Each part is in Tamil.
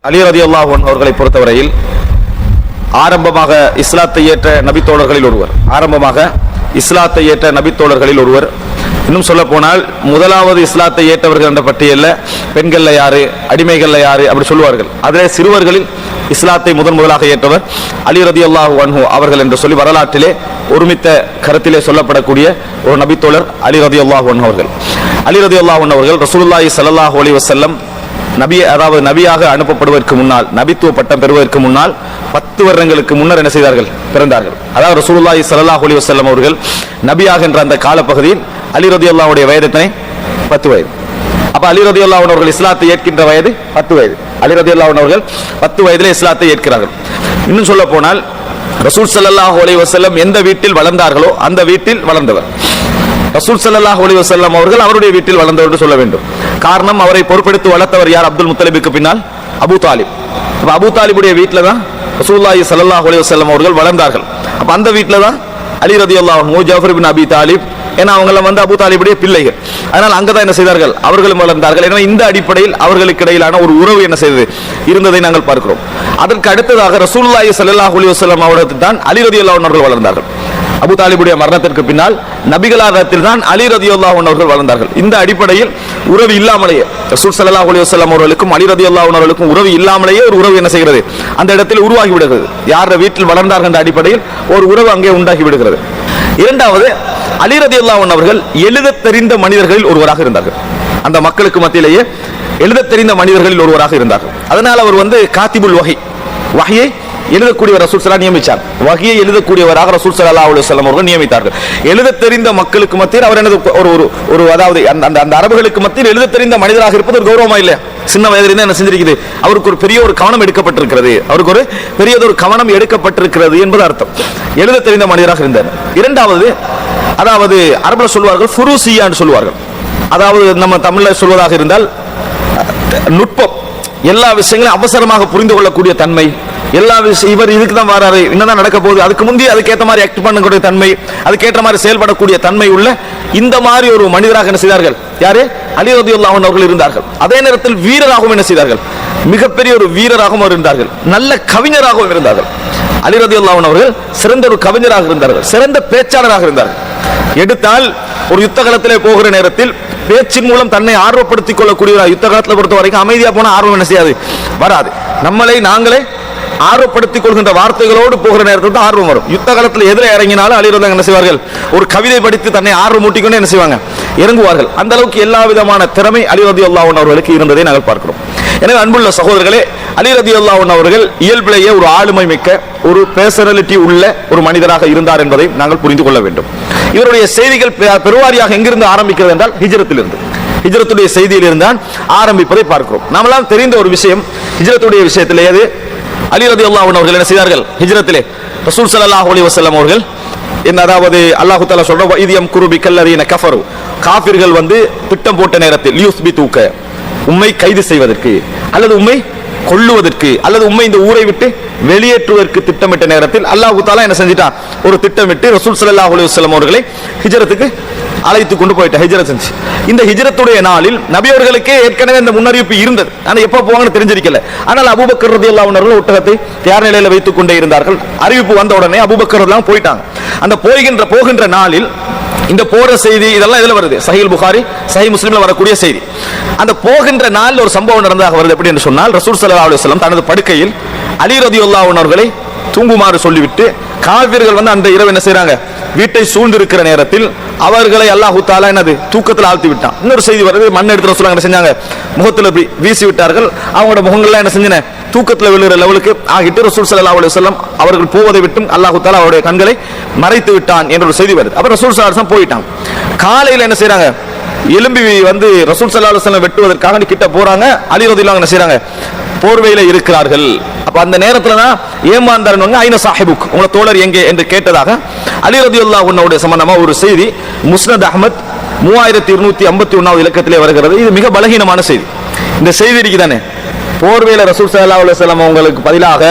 அலி ரலியல்லாஹு அன்ஹு அவர்களை பொறுத்தவரையில் ஆரம்பமாக இஸ்லாத்தை ஏற்ற நபித்தோழர்களில் ஒருவர். இன்னும் சொல்ல போனால் முதலாவது இஸ்லாத்தை ஏற்றவர்கள் என்ற பட்டியலில் பெண்கள்ல யாரு, அடிமைகள்ல யாரு அப்படி சொல்லுவார்கள். அதிலே சிறுவர்களில் இஸ்லாத்தை முதலாக ஏற்றவர் அலி ரலியல்லாஹு அன்ஹு அவர்கள் என்று சொல்லி வரலாற்றிலே ஒருமித்த கருத்திலே சொல்லப்படக்கூடிய ஒரு நபித்தோழர் அலி ரலியல்லாஹு அன்ஹு அவர்கள். அலி ரலியல்லாஹு அன்ஹு அவர்கள் ரசூலுல்லாஹி ஸல்லல்லாஹு அலைஹி வஸல்லம் நபியாக அனுப்பப்படுவதற்கு முன்னால், நபித்துவ பட்டம் பெறுவதற்கு முன்னால் 10 வருடங்களுக்கு முன்னர் என்ன செய்தார்கள்? பிறந்தார்கள். அதாவது ரசூலுல்லாஹி ஸல்லல்லாஹு அலைஹி வஸல்லம் அவர்கள் நபியாக என்ற அந்த காலப்பகுதியில் அலி ரலியல்லாஹுடைய வயது எத்தனை? 10 வயது. அப்ப அலி ரலியல்லாஹு அவர்கள் இஸ்லாத்தை ஏற்கின்ற வயது 10 வயது. அலி ரலியல்லாஹு அவர்கள் 10 வயதிலே இஸ்லாத்தை ஏற்கிறார்கள். இன்னும் சொல்ல போனால் ரசூல் ஸல்லல்லாஹு அலைஹி வஸல்லம் எந்த வீட்டில் வளர்ந்தார்களோ அந்த வீட்டில் வளர்ந்தவர். ரசூல் ஸல்லல்லாஹு அலைஹி வஸல்லம் அவர்கள் அவருடைய வீட்டில் வளர்ந்தவர் என்று சொல்ல வேண்டும். காரணம், அவரை பொறுப்பெடுத்து வளர்த்தவர் யார்? அப்துல் முத்தலிபுக்கு பின்னால் அபூ தாலிப். அப்ப அபூ தாலிபுடைய வீட்டில் தான் ரசூலுல்லாஹி ஸல்லல்லாஹு அலைஹி வஸல்லம் அவர்கள் வளர்ந்தார்கள். அப்ப அந்த வீட்டில் தான் அலி ரலியல்லாஹு அன்ஹு, ஜாஃபர் இப்னு அபி தாலிப், ஏன்னா அவங்க அபூ தாலிபுடைய பிள்ளைகள். அதனால் அங்கதான் என்ன செய்தார்கள்? அவர்களும் வளர்ந்தார்கள். எனவே இந்த அடிப்படையில் அவர்களுக்கு இடையிலான ஒரு உறவு என்ன செய்தது இருந்ததை நாங்கள் பார்க்கிறோம். அதற்கு அடுத்ததாக ரசூலுல்லாஹி ஸல்லல்லாஹு அலைஹி வஸல்லம் அவர்கள் தான் அலி ரலியல்லாஹு அன்ஹு அவர்கள் வளர்ந்தார்கள். அபூ தாலிபுடைய மரணத்திற்கு பின்னால் நபிகளாரிடத்தில் தான் அலி ரலியல்லாஹு அன்ஹு அவர்கள் வளர்ந்தார்கள். இந்த அடிப்படையில் உறவு இல்லாமலேயே ரசூல் ஸல்லல்லாஹு அலைஹி வஸல்லம் அவர்களுக்கும் அலி ரலியல்லாஹு அன்ஹு அவர்களுக்கும் உறவு இல்லாமலேயே ஒரு உறவு என்ன செய்கிறது? அந்த இடத்தில் உருவாகி விடுகிறது. யார வீட்டில் வளர்ந்தார்கள் என்ற அடிப்படையில் ஒரு உறவு அங்கே உண்டாகி விடுகிறது. இரண்டாவது, அலி ரலியல்லாஹு அன்ஹு அவர்கள் எழுத தெரிந்த மனிதர்களில் ஒருவராக இருந்தார்கள். அந்த மக்களுக்கு மத்தியிலேயே எழுத தெரிந்த மனிதர்களில் ஒருவராக இருந்தார்கள். அதனால் அவர் காத்திபுல் வஹியை எழுதக்கூடியவர் ரசூல் ஸல்லல்லாஹு நியமித்தார். வஹியை எழுதக்கூடியவராக ரசூல் ஸல்லல்லாஹு அலைஹி வஸல்லம் அவர்கள் நியமித்தார்கள். எழுத தெரிந்த மக்களுக்கு மத்தியில் அவர் ஒரு அதாவது அந்த அரபுகளுக்கு மத்தியில் எழுத தெரிந்த மனிதராக இருப்பது ஒரு கௌரவமா இல்லையா? சின்ன வயதிலிருந்து என்ன செஞ்சிருக்குது? அவருக்கு ஒரு பெரிய ஒரு கவனம் எடுக்கப்பட்டிருக்கிறது. அவருக்கு ஒரு பெரியதொரு கவனம் எடுக்கப்பட்டிருக்கிறது என்பது அர்த்தம். எழுத தெரிந்த மனிதராக இருந்தார். இரண்டாவது, அதாவது அரபுல சொல்வார்கள் ஃபுரூசியா என்று சொல்வார்கள். அதாவது நம்ம தமிழ்ல சொல்வதாக இருந்தால் நுட்பம், எல்லா விஷயங்களையும் அவசரமாக புரிந்து கொள்ளக்கூடிய தன்மை, எல்லா விஷயம் இவர் இதுக்கு தான் வராரு, என்னதான் நடக்க போகுது, அதுக்கு முந்தைய அதுக்கேற்ற மாதிரி ஆக்ட் பண்ணக்கூடிய தன்மை, அதுக்கேற்ற மாதிரி செயல்படக்கூடிய தன்மை உள்ள இந்த மாதிரி ஒரு மனிதராக என்ன செய்தார்கள்? யாரு? அலி ரலியல்லாஹு அன்ஹு அவர்கள் இருந்தார்கள். அதே நேரத்தில் வீரராகவும் என்ன செய்தார்கள்? மிகப்பெரிய ஒரு வீரராகவும் இருந்தார்கள். நல்ல கவிஞராகவும் இருந்தார்கள். அலி ரலியல்லாஹு அன்ஹு அவர்கள் சிறந்த ஒரு கவிஞராக இருந்தார்கள், சிறந்த பேச்சாளராக இருந்தார்கள். எடுத்தால் ஒரு யுத்த களத்திலே போகிற நேரத்தில் பேச்சின் மூலம் தன்னை ஆர்வப்படுத்திக் கொள்ளக்கூடிய யுத்த காலத்தில் பொறுத்த வரைக்கும் அமைதியா போன ஆர்வம் என்ன செய்யாது? வராது. நம்மளை நாங்களே ஆர்வப்படுத்திக் கொள்கின்ற வார்த்தைகளோடு போகிற நேரத்தில் தான் ஆர்வம் வரும். யுத்த காலத்தில் எதிரே இறங்கினாலும் அலி ரலியல்லாஹு என்ன செய்வார்கள்? ஒரு கவிதை படித்து தன்னை ஆர்வம் ஊட்டிக்கொண்டு என்ன செய்வாங்க? இறங்குவார்கள். அந்த அளவுக்கு எல்லா விதமான திறமை அலி ரலியல்லாஹு அன்ஹு அவர்களுக்கு இருந்ததை நாங்கள் பார்க்கிறோம். எனவே அன்புள்ள சகோதரர்களே, அலி ரலியல்லாஹு அன்ஹு அவர்கள் இயல்பிலேயே ஒரு ஆளுமை மிக்க, ஒரு பேர்சனாலிட்டி உள்ள ஒரு மனிதராக இருந்தார் என்பதை நாங்கள் புரிந்து கொள்ள வேண்டும். இவருடைய செய்திகள் பெருவாரியாக எங்கிருந்து ஆரம்பிக்கிறது என்றால் ஹிஜ்ரத்திலிருந்து, ஹிஜ்ரத்துடைய செய்தியில் இருந்தால் ஆரம்பிப்பதை பார்க்கிறோம். நாமெல்லாம் தெரிந்த ஒரு விஷயம், ஹிஜ்ரத்துடைய விஷயத்திலே அது அலி ரலியல்லாஹு அன்ஹு அவர்கள் என்ன செய்தார்கள்? ஹிஜ்ரத்திலே ரசூல் ஸல்லல்லாஹு அலைஹி வஸல்லம் அவர்கள் அதாவது அல்லாஹ் தஆலா சொல்ற இதியம் குருபி கல்லதீன கஃபரு, காஃபிர்கள் திட்டம் போட்ட நேரத்தில் லியுஸ்பிதுக, உம்மை கைது செய்வதற்கு அல்லது உம்மை கொல்லுவதற்கு அல்லது உம்மை இந்த ஊரை விட்டு வெளியேற்றுவதற்கு திட்டமிட்ட நேரத்தில் அல்லாஹ் தஆலா என்ன செஞ்சிட்டான்? ஒரு திட்டமிட்டு ரசூல் ஸல்லல்லாஹு அலைஹி வஸல்லம் அவர்களை ஹிஜ்ரத்துக்கு அழைத்து கொண்டு போயிட்ட. ஹிஜ்ரத் செஞ்சு இந்த ஹிஜ்ரத்துடைய நாளில் நபி அவர்களுக்கே ஏற்கனவே இந்த முன்னறிவிப்பு இருந்தது. ஆனா எப்ப போவாங்கன்னு தெரிஞ்சிருக்கல. ஆனால் அபூபக்கர் ரலியல்லாஹு அன்ஹு அவர்கள் ஒட்டகத்தை தயார் நிலையில வைத்துக் கொண்டே இருந்தார்கள். அறிவிப்பு வந்த உடனே அபூபக்கர் ரலியல்லாஹு போயிட்டாங்க. அந்த போகின்ற நாளில் இந்த போற செய்தி இதெல்லாம் இதுல வருது. சஹீஹ் புகாரி, சஹீஹ் முஸ்லிம்ல வரக்கூடிய செய்தி. அந்த போகின்ற நாள் ஒரு சம்பவம் நடந்ததாக வருது. எப்படி என்று சொன்னால், ரசூல் ஸல்லல்லாஹு அலைஹி வஸல்லம் தனது படுக்கையில் அலி ரலியல்லாஹு அன்ஹு அவர்களை தூங்குமாறு சொல்லிவிட்டு காஃபிர்கள் அந்த இரவு என்ன செய்றாங்க? வீட்டை சூழ்ந்திருக்கிற நேரத்தில் அவர்களை அல்லாஹ் தஆலா தூக்கத்தில் ஆழ்த்தி விட்டான். இன்னொரு செய்தி வருது, மண் எடுத்து ரசூல் என்ன செஞ்சாங்க? முகத்தில் வீசி விட்டார்கள். அவங்களோட முகங்கள்லாம் என்ன செஞ்சன? தூக்கத்தில் விழுகிற லெவலுக்கு ஆகிட்டு ரசூல் ஸல்லல்லாஹு அலைஹி வஸல்லம் அவர்கள் போவதை விட்டும் அல்லாஹ் தஆலா அவருடைய கண்களை மறைத்து விட்டான் என்ற ஒரு செய்தி வருது. அப்ப ரசூல் ஸல்லல்லாஹு அலைஹி வஸல்லம் போயிட்டாங்க. காலையில் என்ன செய்றாங்க? எலும்பி ரசூல் ஸல்லல்லாஹு அலைஹி வஸல்லம் வெட்டுவதற்காக கிட்ட போறாங்க. அலி ரலியல்லாஹு என்ன செய்றாங்க? போர்வையில இருக்கிறார்கள். அப்ப அந்த நேரத்துல தான் ஏமாந்தாருன்னு ஐன சாஹிபுக், உங்க தோழர் எங்கே என்று கேட்டதாக அலி ரலியல்லாஹு அன்ஹு சம்பந்தமா ஒரு செய்தி முஸ்னத் அஹ்மத் 3251வது இலக்கத்திலே வருகிறது. இது மிக பலகீனமான செய்தி. இந்த செய்தி இருக்குதானே, போர்வையில ரசூல் ஸல்லல்லாஹு அலைஹி வஸல்லம் அவங்களுக்கு பதிலாக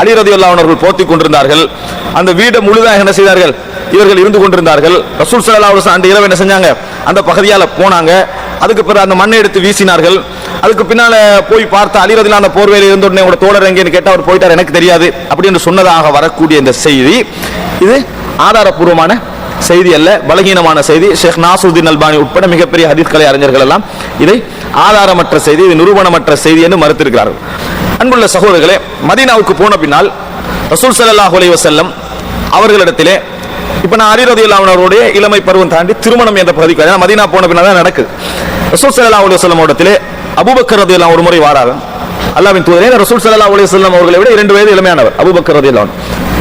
அலி ரலியல்லாஹு அன்ஹு அவர்கள் போத்திக் கொண்டிருந்தார்கள். அந்த வீடு முழுதாக என்ன செய்தார்கள்? இவர்கள் இருந்து கொண்டிருந்தார்கள். ரசூல் ஸல்லல்லாஹு அலைஹி வஸல்லம் அந்த இரவு என்ன செஞ்சாங்க? அந்த பகுதியால போனாங்க. அதுக்கு பிறகு அந்த மண்ணை எடுத்து வீசினார்கள். அதுக்கு பின்னால போய் பார்த்த அலி ரலியல்லாஹு அந்த போர்வையில் இருந்த உடனே உங்களோட தோழர் எங்கேன்னு கேட்டா அவர் போயிட்டார், எனக்கு தெரியாது அப்படின்னு சொன்னதாக வரக்கூடிய இந்த செய்தி இது ஆதாரபூர்வமான செய்தி அல்ல, பலகீனமான செய்தி. ஷேக் நாசருதீன் அல்பானி உட்பட மிகப்பெரிய ஹதீஸ் கலை அறிஞர்கள் எல்லாம் இதை ஆதாரமற்ற செய்தி, இது நிரூபணமற்ற செய்தி என்று மறுத்திருக்கிறார்கள். அன்புள்ள சகோதரர்களே, மதீனாவுக்கு போன பின்னால் ரசூல் ஸல்லல்லாஹு அலைஹி வஸல்லம் அவர்களிடத்திலே இப்ப நான் அலி ரலியல்லாஹு அவருடைய இளமை பருவம் தாண்டி திருமணம் என்ற பகுதிக்கு மதீனா போன பின்னால் தான் நடக்குது. ரசூல் ஸல்லல்லாஹு அலைஹி வஸல்லம் இடத்திலே அபூபக்கர் ரலியல்லாஹு ஒரு முறை வாராங்க. அல்லாஹ்வின் தூதரே, ரசூல் ஸல்லல்லாஹு அலைஹி வஸல்லம் அவர்களை விட 2 வயது இளமையானவர் அபூபக்கர் ரலியல்லாஹு.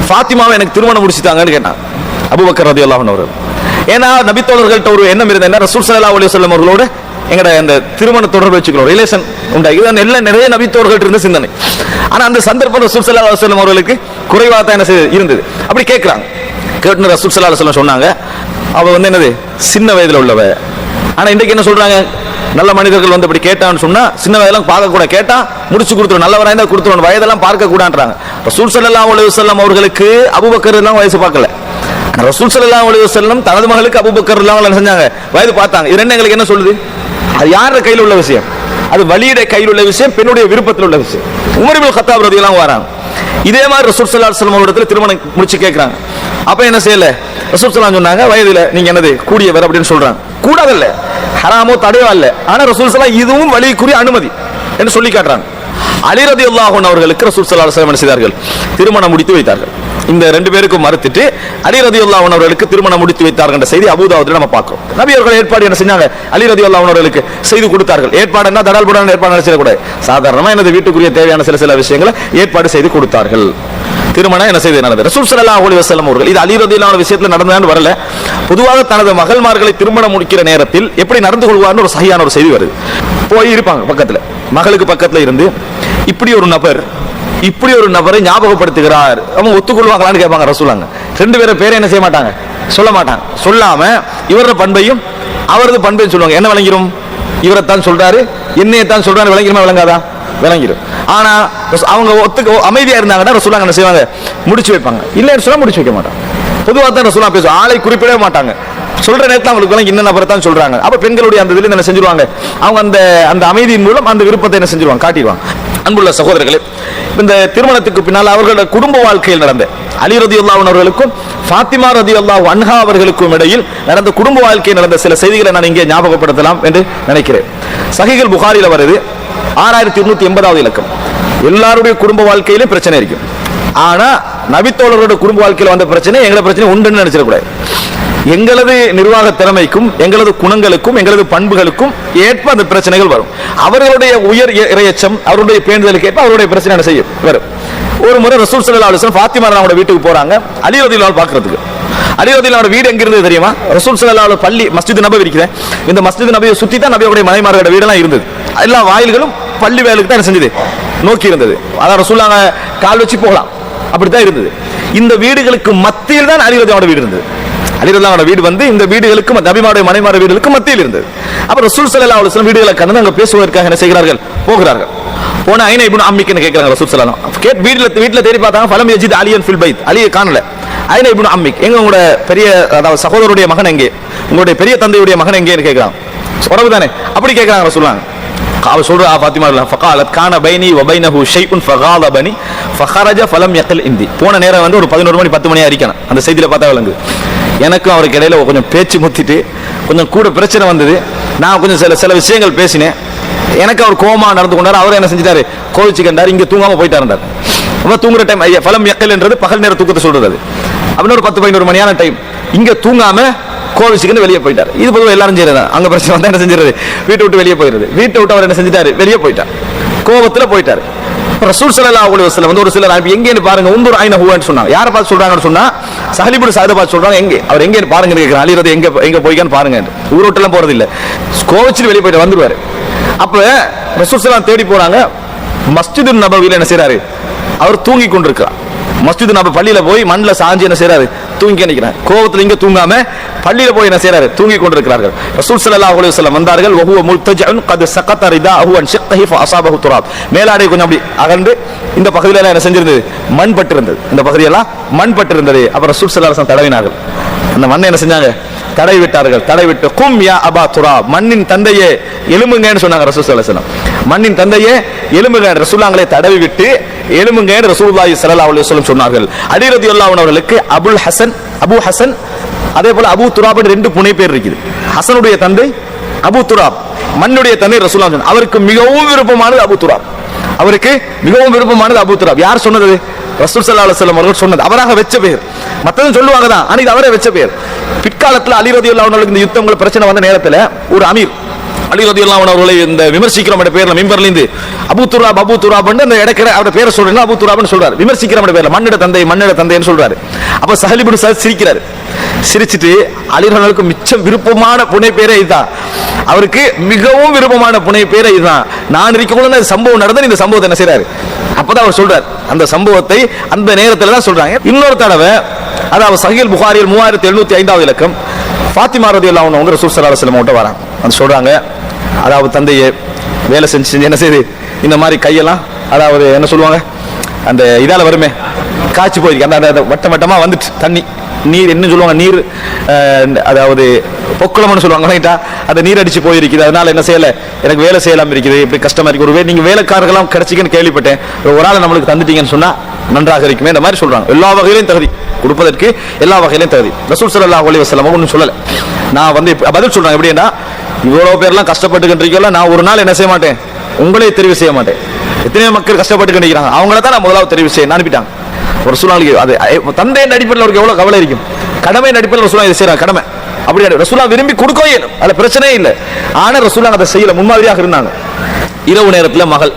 ஃபாத்திமாவை எனக்கு திருமணம் முடிச்சிட்டாங்கன்னு கேட்டாங்க அபூபக்கர் ரலியல்லாஹு அவர்கள். ஏன்னா நபித்தோழர்கள்ட்ட ஒரு எண்ணம் இருந்தது, ரசூல் ஸல்லல்லாஹு அலைஹி வஸல்லம் அவர்களோட எங்கட அந்த திருமண தொடர்பு வச்சுக்கிறோம், ரிலேஷன் உண்டாகி எல்லாம் நிறைய நபித்தோழர்கள் இருந்த சிந்தனை. ஆனா அந்த சந்தர்ப்பம் ரசூல் ஸல்லல்லாஹு அலைஹி வஸல்லம் அவர்களுக்கு குறைவாக தான் என்ன இருந்தது. அப்படி கேட்கிறாங்க. கேட்டு ரசூல் ஸல்லல்லாஹு அலைஹி வஸல்லம் சொன்னாங்க, அவ என்னது சின்ன வயதுல உள்ளவ. ஆனா இன்றைக்கு என்ன சொல்றாங்க, நல்ல மனிதர்கள் வந்து அப்படி கேட்டான்னு சொன்னா சின்ன வயதெல்லாம் பார்க்க கூட, கேட்டா முடிச்சு கொடுத்துரும், நல்லவராக இருந்தா கொடுத்துரும், வயதெல்லாம் பார்க்க கூடான்றாங்க. ரசூல் ஸல்லல்லாஹு அலைஹி வஸல்லம் அவர்களுக்கு அபூபக்கர் எல்லாம் வயசு பார்க்கல. ரசூல் ஸல்லல்லாஹு அலைஹி வஸல்லம் தனது மகளுக்கு அபூபக்கர் எல்லாம் செஞ்சாங்க, வயது பார்த்தாங்க. இது ரெண்டு எங்களுக்கு என்ன சொல்லுது, அது யாரோட கையில் உள்ள விஷயம், அது வலியுடைய கையில் உள்ள விஷயம், பெண்ணுடைய விருப்பத்தில் உள்ள விஷயம். உமர் இப்னு கத்தாப் ரலியல்லாஹு வராங்க, இதே மாதிரி ரசூல் ஸல்லல்லாஹு அலைஹி வஸல்லம் அவர்களிடத்தில் திருமணம் முடிச்சு கேட்கறாங்க. அப்ப என்ன செய்யல, ரசூல் ஸல்லல்லாஹு சொன்னாங்க, வயதுல நீங்க என்னது கூடியவர் அப்படின்னு சொல்றாங்க. கூடாதல்ல, ஹராமோ தடையோ அல்ல, ஆனா ரசூல் ஸல்லல்லாஹு இதுவும் வலிக்குரிய அனுமதி என்று சொல்லி காட்டுறாங்க. அலி ரலியல்லாஹு அவர்களுக்கு ரசூல் ஸல்லல்லாஹு அலைஹி வஸல்லம் என்ன செய்தார்கள், திருமணம் முடித்து வைத்தார்கள். இந்த 2 பேருக்கும் மறுத்துட்டு அலி ரலியல்லாஹு அவர்களுக்கு திருமணம் முடித்து வைத்தார்கள் என்ற செய்தி அபூ தாவூத்ல நம்ம பார்க்கிறோம். நபி அவர்கள் ஏற்பாடு என்ன செஞ்சாங்க, அலி ரலியல்லாஹு அவர்களுக்கு செய்து கொடுத்தார்கள். ஏற்பாடுன்னா தடால்புடான ஏற்பாடு செய்யக்கூடாது, சாதாரணமா எனது வீட்டுக்குரிய தேவையான சில விஷயங்களை ஏற்பாடு செய்து கொடுத்தார்கள். திருமணம் என்ன செய்து நடந்தது. ரசூல் ஸல்லல்லாஹு அலைஹி வஸல்லம் அவர்கள் இது அலி ரலியல்லாஹு விஷயத்துல நடந்ததான்னு வரல, பொதுவாக தனது மகள்மார்களை திருமணம் முடிக்கிற நேரத்தில் எப்படி நடந்து கொள்வார்னு ஒரு சஹீஹான ஒரு செய்தி வருது. போய் இருப்பாங்க பக்கத்துல, மகளுக்கு பக்கத்துல இருந்து இப்படி ஒரு நபரை ஞாபகப்படுத்துகிறார், அவங்க ஒத்துக்கொள்வாங்களான்னு கேட்பாங்க ரசூலாங்க. 2 பேரை பேரை என்ன செய்ய மாட்டாங்க, சொல்ல மாட்டாங்க. சொல்லாம இவரோட பண்பையும் அவரது பண்பையும் சொல்லுவாங்க. என்ன விளங்கிரும், இவரைத்தான் சொல்றாரு, என்னையத்தான் சொல்றாரு, விளங்கிருமா விளங்காதா, விளங்கிடும். ஆனா அவங்க அமைதியா இருந்தாங்கன்னா ரசூலாங்க என்ன செய்வாங்க, முடிச்சு வைப்பாங்க. இல்லைன்னு சொன்னா முடிச்சு வைக்க மாட்டாங்க. பொதுவாக தான் ரசூலா பேசுவாங்க, ஆளை குறிப்பிடவே மாட்டாங்க. சொல்ற நேரத்தில் அவங்களுக்கு இன்ன நபரை தான் சொல்றாங்க. அப்ப பெண்களுடைய அந்த இதில் என்ன செஞ்சிருவாங்க, அவங்க அந்த அமைதியின் மூலம் அந்த விருப்பத்தை என்ன செஞ்சிருவாங்க, காட்டிடுவாங்க. அன்புள்ள சகோதரர்களே, இந்த திருமணத்துக்கு பின்னால் அவர்களுடைய குடும்ப வாழ்க்கையில் நடந்த அலி ரலியல்லாஹு அவர்களுக்கும் ஃபாத்திமா ரலியல்லாஹு அன்ஹா அவர்களுக்கும் இடையில் நடந்த குடும்ப வாழ்க்கையில் நடந்த சில செய்திகளை நான் இங்கே ஞாபகப்படுத்தலாம் என்று நினைக்கிறேன். சஹீஹுல் புகாரில வருது 6280வது இலக்கம். எல்லாருடைய குடும்ப வாழ்க்கையிலும் பிரச்சனை இருக்கும், ஆனா நபித்தோழர்களுடைய குடும்ப வாழ்க்கையில் வந்த பிரச்சனை எங்களை பிரச்சனை உண்டுன்னு நினைச்சிடக்கூடாது. எங்களது நிர்வாக திறமைக்கும் எங்களது குணங்களுக்கும் எங்களது பண்புகளுக்கும் ஏற்ப அந்த பிரச்சனைகள் வரும். அவர்களுடைய உயர் இறையச்சம், அவருடைய பேணுதலுக்கு ஏற்ப அவருடைய பிரச்சனை என்ன செய்யும் வரும். ஒரு முறை ரசூல் ஸல்லல்லாஹு அலைஹி வஸல்லம் ஃபாத்திமா ரலியல்லாஹு வீட்டுக்கு போறாங்க, அலி ரலியல்லாஹு பார்க்கிறதுக்கு. அலி ரலியல்லாஹு வீடு எங்க இருந்தது தெரியுமா, ரசூல் ஸல்லல்லாஹு அலைஹி பள்ளி மஸ்ஜித் நபவி இருக்குது, இந்த மஸ்ஜித் நபவியை சுத்தி தான் நபியுடைய மனைமார்களோட வீடெல்லாம் இருந்தது. எல்லா வாயில்களும் பள்ளி வேலுக்கு தான் என்ன செஞ்சது, நோக்கி இருந்தது. அதான் ரசூலுல்லாஹ் கால் வச்சு போகலாம், அப்படித்தான் இருந்தது. இந்த வீடுகளுக்கு மத்தியில் தான் அலி ரலியல்லாஹு வீடு இருந்தது. அலி ரலியல்லாஹு வீடு வந்து இந்த வீடுகளுக்கு நபிமாருடைய மனைமார் வீடுகளுக்கு மத்தியில் இருந்தது. அப்ப ரசூல் ஸல்லல்லாஹு அலைஹி வஸல்லம் வீடுகளை கடந்து அங்க பேசுவதற்காக என்ன செய்கிறார்கள், போகிறார்கள். போன ஐன இப்னு அம்மிக்னு கேக்குறாங்க ரசூல் ஸல்லல்லாஹு அலைஹி வஸல்லம். வீட்ல தேடி பார்த்தாங்க, ஃபலம் யஜித் அலியன் ஃபில் பைத், அலியை காணல. ஐன இப்னு அம்மிக், எங்க உங்களோட பெரிய அதாவது சகோதரருடைய மகன் எங்கே, உங்களுடைய பெரிய தந்தையுடைய மகன் எங்கேன்னு கேட்கிறாங்க. உறவு தானே, அப்படி கேட்கிறாங்க ரசூலுல்லாஹ். அவ சொல்றா ஃபாத்திமா ஃபகாலத் கான பைனி வ பைனஹு ஷைஉன் ஃபகாலபனி ஃபஹரஜ ஃபலம் யக்ல் இந்தி. போன நேரம் வந்து ஒரு 11 மணி 10 மணி அறிக்கணும். அந்த செய்தியில பார்த்தா விளங்குது. எனக்கும் அவருக்கு இடையில கொஞ்சம் பேச்சு முத்திட்டு கொஞ்சம் கூட பிரச்சனை வந்தது. நான் கொஞ்சம் சில விஷயங்கள் பேசினேன். எனக்கு அவர் கோமா நடந்து கொண்டார். அவர் என்ன செஞ்சிட்டாரு, கோவிச்சு கண்டார், இங்க தூங்காம போயிட்டார். அப்ப தூங்குற டைம் ஃபலம் யக்ல் என்றது பகல் நேர தூக்கத்தை சொல்றது. அது அப்படின்னு ஒரு 10-11 மணியான டைம் இங்க தூங்காம கோவிச்சுக்கு வெளியே போயிட்டார். இது பொதுவாக எல்லாரும் செய்யறது. அங்க பிரச்சனை வந்தா என்ன செஞ்சிருது, வீட்டை விட்டு வெளியே போயிருது. வீட்டை விட்டு அவர் என்ன செஞ்சிட்டாரு, வெளியே போயிட்டார், கோபத்துல போயிட்டாரு. ரசூல் ஸல்லல்லாஹு அலைஹி வஸல்லம் வந்து ஒரு சிலர் எங்கேன்னு பாருங்க, உந்துர் ஐன ஹுவான்னு சொன்னாங்க. யாரை பார்த்து சொல்றாங்கன்னு சொன்னா சஹல் இப்னு சஅத் பார்த்து சொல்றாங்க, எங்கே அவர் எங்கேன்னு பாருங்கன்னு கேட்கிறாங்க. அலி ரலியல்லாஹு எங்க போய்க்கான்னு பாருங்க. ஊரோட்டெல்லாம் போறது இல்ல, கோவிச்சுட்டு வெளியே போயிட்டு வந்துருவாரு. அப்ப ரசூல் ஸல்லல்லாஹு தேடி போறாங்க. மஸ்ஜிது நபவியில என்ன செய்யறாரு, அவர் தூங்கி கொண்டிருக்கிறார். மஸ்ஜித் நபி பள்ளியில போய் மண்ணில சாஞ்சி என்ன செய்யறாரு, தூங்கி நிற்கிறார். கோபத்துல இங்க தூங்காம பள்ளியில போய் என்ன செய்யறாரு, தூங்கி கொண்டிருக்கிறார்கள். ரசூல் ஸல்லல்லாஹு அலைஹி வஸல்லம் வந்தார்கள். வஹுவ முல்தஜஅன் கத் சகத ரிதாஹு அன் ஷிக்ஹி ஃபஅஸாபஹு துராப். மேலாடை கொஞ்சம் அப்படி அகன்று இந்த பகுதியில எல்லாம் என்ன செஞ்சிருந்தது, மண் பட்டு இருந்தது. இந்த பகுதியெல்லாம் மண் பட்டு இருந்தது. அப்ப ரசூல் ஸல்லல்லாஹு அலைஹி வஸல்லம் தடவினார்கள். அந்த மண்ணை என்ன செஞ்சாங்க, தடை விட்டார்கள். தடை விட்டு கும் யா அபா துராப், மண்ணின் தந்தையே எலும்புங்கன்னு சொன்னாங்க ரசூல் ஸல்லல்லாஹு அலைஹி வஸல்லம். மண்ணின் தந்தையே எலும்புங்க, ரசூலுல்லாஹ்களை தடவி விட்டு எலும்புங்கன்னு ரசூலுல்லாஹி ஸல்லல்லாஹு அலைஹி வஸல்லம் சொன்னார்கள். அலி ரலியல்லாஹு அன்ஹு அவர்களுக்கு அபு ஹசன் அதே போல அபு துராப் ரெண்டு புனை பேர் இருக்குது. ஹசனுடைய தந்தை அபு துராப், மண்ணுடைய தந்தை ரசூலுல்லாஹி ஸல்லல்லாஹு அலைஹி வஸல்லம். அவருக்கு மிகவும் விருப்பமானது அபு துராப். அவருக்கு மிகவும் விருப்பமானது அபு துராப். யார் சொன்னது? ரசூல் ஸல்லல்லாஹு அலைஹி வஸல்லம் அவர்கள் சொன்னது. அவராக வெச்ச பேர். மத்ததும் சொல்லுவாங்க தான், ஆனா இது அவரே வெச்ச பேர். பிற்காலத்தில் அலி ரலியல்லாஹு அன்ஹு இந்த யுத்தங்கள் பிரச்சனை வந்த நேரத்தில் ஒரு அமீர் அலி ரலியல்லாஹு அன்ஹு அவர்களை இந்த விமர்சிக்கிறோம் பேர்ல மிம்பர்ல இருந்து அபூ துராப் அந்த இடக்கட அவரோட பேரை சொல்றேன், அபூ துராப்னு சொல்றாரு. விமர்சிக்கிறோம் பேர்ல மண்ணிட தந்தைன்னு சொல்றாரு. அப்ப சஹல் இப்னு சஅத் சிரிக்கிறாரு. சிரிச்சிட்டு அலி ரலியல்லாஹு மிச்சம் விருப்பமான புனை பேரே இதுதான், அவருக்கு மிகவும் விருப்பமான புனை பேரே இதுதான். நான் இருக்கக்குள்ள சம்பவம் நடந்து இந்த சம்பவத்தை என்ன செய்யறாரு, அப்பதான் அவர் சொல்றாரு. அந்த சம்பவத்தை அந்த நேரத்தில் தான் சொல்றாங்க. இன்னொரு தடவை அதாவது சஹீஹ் புகாரியில் 3705வது இலக்கம், ஃபாத்திமா ரலியல்லாஹு அன்ஹா ரசூல் ஸல்லல்லாஹு அலைஹி வஸல்லம் கிட்ட வராங்க. வந்து சொல்றாங்க, அதாவது தந்தையே வேலை செஞ்சு என்ன செய்யுது, இந்த மாதிரி கையெல்லாம் அதாவது என்ன சொல்லுவாங்க, அந்த இதால வருமே காய்ச்சி போயிருக்கு, அந்த வட்டம் வட்டமா வந்துட்டு தண்ணி நீர் என்ன சொல்லுவாங்க, நீர் அதாவது பொக்குளம்னு சொல்லுவாங்க, அந்த நீர் அடிச்சு போயிருக்குது. அதனால என்ன செய்யல, எனக்கு வேலை செய்யலாம் இருக்குது, இப்படி கஷ்டமா இருக்கு. ஒரு நீங்க வேலைக்காரர்களாம் கிடைச்சிக்கன்னு கேள்விப்பட்டேன், ஒரு ஆளை நம்மளுக்கு தந்துட்டீங்கன்னு சொன்னா நன்றாக இருக்குமே, இந்த மாதிரி சொல்றாங்க. எல்லா வகையிலும் தகுதி கொடுப்பதற்கு, எல்லா வகையிலும் தகுதி. ரசூல் ஸல்லல்லாஹு அலைஹி வஸல்லம் ஒன்றும் சொல்லல. நான் வந்து பதில் சொல்றேன், எப்படின்னா இவ்வளவு பேர்லாம் கஷ்டப்பட்டுக்கிட்டு நான் ஒரு நாள் என்ன செய்ய மாட்டேன், உங்களே தெரிவு செய்ய மாட்டேன். எத்தனையோ மக்கள் கஷ்டப்பட்டு நிற்கிறாங்க, அவங்கள தான் நான் முதலாவது தெரிவு செய்ய அனுப்பிட்டாங்க. ஒரு சூழ்நிலை அது தந்தையின் அடிப்படையில் அவருக்கு எவ்வளவு கவலை இருக்கும், கடமையின் அடிப்படையில் ரசூலுல்லாஹ் இதை செய்யறாங்க, கடமை அப்படி ரசூலுல்லாஹ் விரும்பி கொடுக்கவே இல்லை, அதுல பிரச்சனையே இல்லை. ஆனா ரசூலுல்லாஹ் அதை செய்யல, முன்மாதிரியாக இருந்தாங்க. இரவு நேரத்தில் மகள்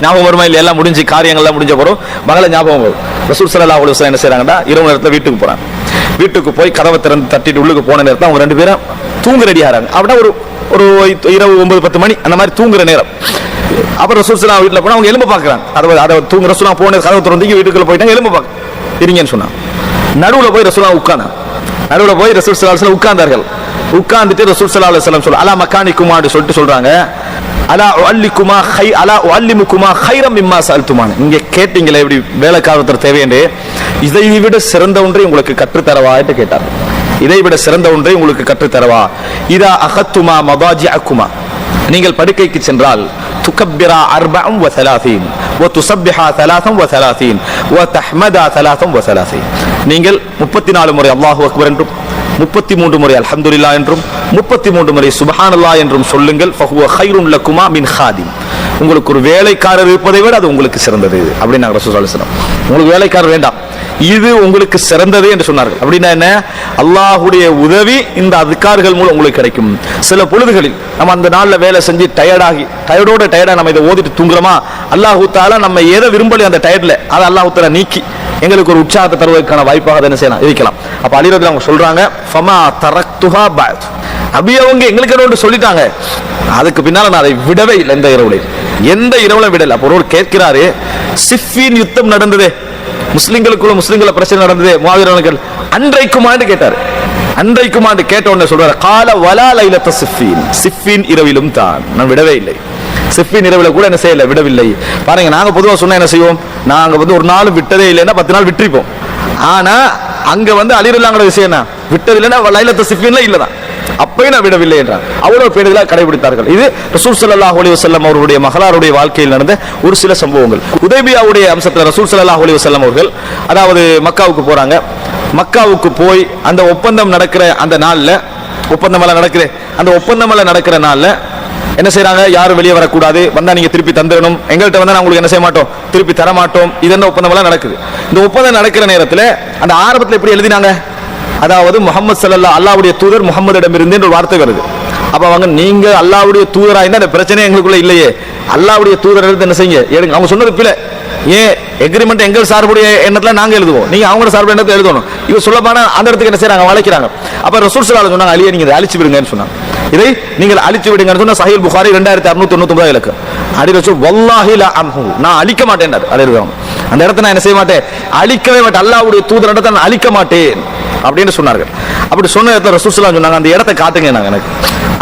ஞாபகம் வருமா இல்லை, எல்லாம் முடிஞ்சு காரியங்கள்லாம் முடிஞ்ச பிறகு மகளை ஞாபகம் வரும். ரசூல் ஸல்லல்லாஹு அலைஹி வஸல்லம் என்ன செய்யறாங்கன்னா, இரவு நேரத்தில் வீட்டுக்கு போறாங்க. வீட்டுக்கு போய் கதவை திறந்து தட்டிட்டு உள்ளுக்கு போன நேரத்தில் அவங்க ரெண்டு பேரும் தூங்க ரெடி ஆகிறாங்க. அப்படின்னா ஒரு இரவு 9-10 மணி அந்த மாதிரி தூங்குற நேரம். அப்புறம் ரசூல் ஸல்லல்லாஹு வீட்டில் போனால் அவங்க எலும்பு பார்க்குறாங்க. அதை தூங்க ரசூலுல்லாஹ் போன கதவை திறந்து வீட்டுக்குள்ள போயிட்டாங்க, எலும்பு பார்க்க இருங்கன்னு சொன்னாங்க. நடுவில் போய் ரசூலுல்லாஹ் உட்கார்ந்தாங்க. நடுவில் போய் ரசூல் ஸல்லல்லாஹு அலைஹி வஸல்லம் உட்கார்ந்தார்கள். உட்கார்ந்துட்டு ரசூல் ஸல்லல்லாஹு அலைஹி வஸல்லம் அலா மக்கானிக்குமான்னு சொல்லிட்டு சொல்றாங்க, அலா உஅல்லிமுகுமா கைரம் மிம்மா சஅல்துமான், இங்க கேட்டீங்களே இப்படி வேலைக்காரர் தேவையென்று, இதை விட சிறந்த ஒன்றை உங்களுக்கு கற்றுத்தரவா என்று கேட்டார். இதை விட சிறந்த ஒன்றை உங்களுக்கு கற்றுத்தரவா. இதா அகத்துமா மபாஜிஅக்குமா, நீங்கள் படுக்கைக்கு சென்றால் துகப்பிரா 34 வதுஸப்பிஹா 33 வதஹ்மதா 33, நீங்கள் 34 முறை அல்லாஹு அக்பர் என்றும் 33 முறை அல்ஹம்துலில்லாஹ் என்றும் 33 முறை சுப்ஹானல்லாஹ் என்றும் சொல்லுங்கள். ஃபஹுவ கைருன் லகுமா மின் ஹாதிம், உங்களுக்கு ஒரு வேலைக்காரர் இருப்பதை விட அது உங்களுக்கு சிறந்தது அப்படின்னு ரசூல் ஸல்லல்லாஹு அலைஹி வஸல்லம். உங்களுக்கு வேலைக்காரர் வேண்டாம், இது உங்களுக்கு சிறந்தது என்று சொன்னார்கள். அப்படின்னா என்ன, அல்லாஹ்வுடைய உதவி இந்த அஸ்கார்கள் மூலம் உங்களுக்கு கிடைக்கும். சில பொழுதுகளில் நம்ம அந்த நாள்ல வேலை செஞ்சு டயர்டா நம்ம இதை ஓதிட்டு தூங்குறோமா, அல்லாஹ் தஆலா நம்ம எதை விரும்பலையோ அந்த டயர்ட்ல அதை அல்லாஹ் தஆலா நீக்கி எங்களுக்கு ஒரு உற்சாகத்தை தருவதற்கான வாய்ப்பாக என்ன செய்யலாம், இருக்கலாம். அப்ப அலி ரலியல்லாஹு அவங்க சொல்றாங்க, ஃபமா தரக்துஹா பஅத், அபி அவங்க எங்களுக்கு என்ன சொல்லிட்டாங்க, அதுக்கு பின்னால நான் அதை விடவே இல்லை, எந்த இரவுல விடல. அப்போ ஒரு கேட்கிறாரு, சிஃபின் யுத்தம் நடந்ததே, முஸ்லிம்களுக்குள்ள பிரச்சனை நடந்ததே, முஆவியர்கள் அன்றைக்குமாண்டு கேட்டார். அன்றைக்குமாண்டு கேட்ட உடனே சொல்றாரு, கால வலா லைலத்த சிஃபின் இரவிலும் தான், நான் விடவே இல்லை. சிஃபின் இரவில கூட என்ன செய்யல, விடவில்லை. பாருங்க, நாங்க பொதுவா சொன்னா என்ன செய்வோம், நாங்க ஒரு நாள் விட்டதே இல்லைன்னா 10 நாள் விட்டுருப்போம். ஆனா அங்க அலி ரலியல்லாஹு விஷயம் என்ன, விட்டது இல்லைன்னா லைலத்த சிஃபின்ல இல்லதான், அப்பயும் நான் விடவில்லை என்றார். அவ்வளவு பேர்களாக கடைபிடித்தார்கள். இது ரசூல் ஸல்லல்லாஹு அலைஹி வஸல்லம் அவருடைய மகளாருடைய வாழ்க்கையில் நடந்த ஒரு சில சம்பவங்கள். உதைபியாவுடைய அம்சத்தில் ரசூல் ஸல்லல்லாஹு அலைஹி வஸல்லம் அவர்கள் அதாவது மக்காவுக்கு போறாங்க. மக்காவுக்கு போய் அந்த ஒப்பந்தம் நடக்கிற அந்த நாள்ல, ஒப்பந்தமெல்லாம் நடக்கிற நாள்ல என்ன செய்யறாங்க, யாரும் வெளியே வரக்கூடாது, வந்தா நீங்க திருப்பி தந்துடணும், எங்கள்கிட்ட வந்தா நான் உங்களுக்கு என்ன செய்ய மாட்டோம், திருப்பி தர மாட்டோம், இதெல்லாம் ஒப்பந்தமெல்லாம் நடக்குது. இந்த ஒப்பந்தம் நடக்கிற நேரத்தில் அந்த ஆரம்பத்தில் எப்படி எழுதினாங்க, அதாவது முஹம்மது ஸல்லல்லாஹு அல்லாஹ்வுடைய தூதர் முஹம்மதிடம் இருந்து ஒரு வார்த்தை வருது. அப்ப அவங்க, நீங்க அல்லாஹ்வுடைய தூதரா இருந்தா அந்த பிரச்சனை எங்களுக்குள்ள இல்லையே, அல்லாஹ்வுடைய தூதர் எடுத்து என்ன செய்யுங்க எடுங்க. அவங்க சொன்னது பிள்ளை, ஏன் எக்ரிமெண்ட் எங்கள் சார்புடைய எண்ணத்துல நாங்க எழுதுவோம், நீங்க அவங்களோட சார்பு எண்ணத்தை எழுதணும். இது சொல்லப்பான அந்த இடத்துக்கு என்ன செய்யறாங்க, வளைக்கிறாங்க. அப்ப ரசூல் ஸல்லல்லாஹு அலைஹி சொன்னாங்க, அலியை நீங்க இதை அழிச்சு விடுங்கன்னு சொன்னாங்க. இதை நீங்கள் அழிச்சு விடுங்கன்னு சொன்னா சஹீஹ் புகாரி 2699 இலக்கம். அலி ரசூல் வல்லாஹி லா அம்ஹு, நான் அழிக்க மாட்டேன். அந்த இடத்தை நான் என்ன செய்ய மாட்டேன், அழிக்கவே மாட்டேன், அல்லாஹ்வுடைய தூதர் இடத்தை நான் அழிக்க மாட்டேன் அப்படின்னு சொன்னார்கள். அப்படி சொன்ன இடத்துல ரசூல் ஸல்லல்லாஹு சொன்னாங்க, அந்த இடத்தை காட்டுங்க, எனக்கு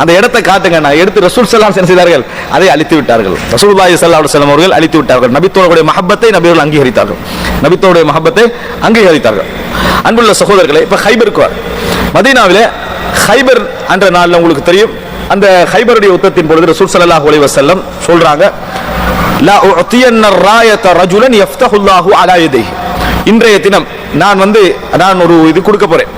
அந்த இடத்தை காட்டுங்க. நான் எடுத்து ரசூல் ஸல்லல்லாஹு என்ன செய்தார்கள், அதை அழித்து விட்டார்கள். ரசூலுல்லாஹி ஸல்லல்லாஹு அலைஹி வஸல்லம் அவர்கள் அழித்து விட்டார்கள். நபித்தோடைய மஹப்பத்தை நபிகள் அங்கீகரித்தார்கள். நபித்தோடைய மஹப்பத்தை அங்கீகரித்தார்கள். அன்புள்ள சகோதரர்களே, இப்ப கைபருக்கு மதீனாவிலே ஹைபர் என்ற நாள்ல உங்களுக்கு தெரியும், அந்த ஹைபருடைய யுத்தத்தின் பொழுது ரசூல் ஸல்லல்லாஹு அலைஹி வஸல்லம் சொல்றாங்க, லா உஅதியன்ன ராயத ரஜுலன் யஃப்தஹுல்லாஹு அலா யதைஹி. இன்றைய தினம் நான் ஒரு இது கொடுக்க போறேன்,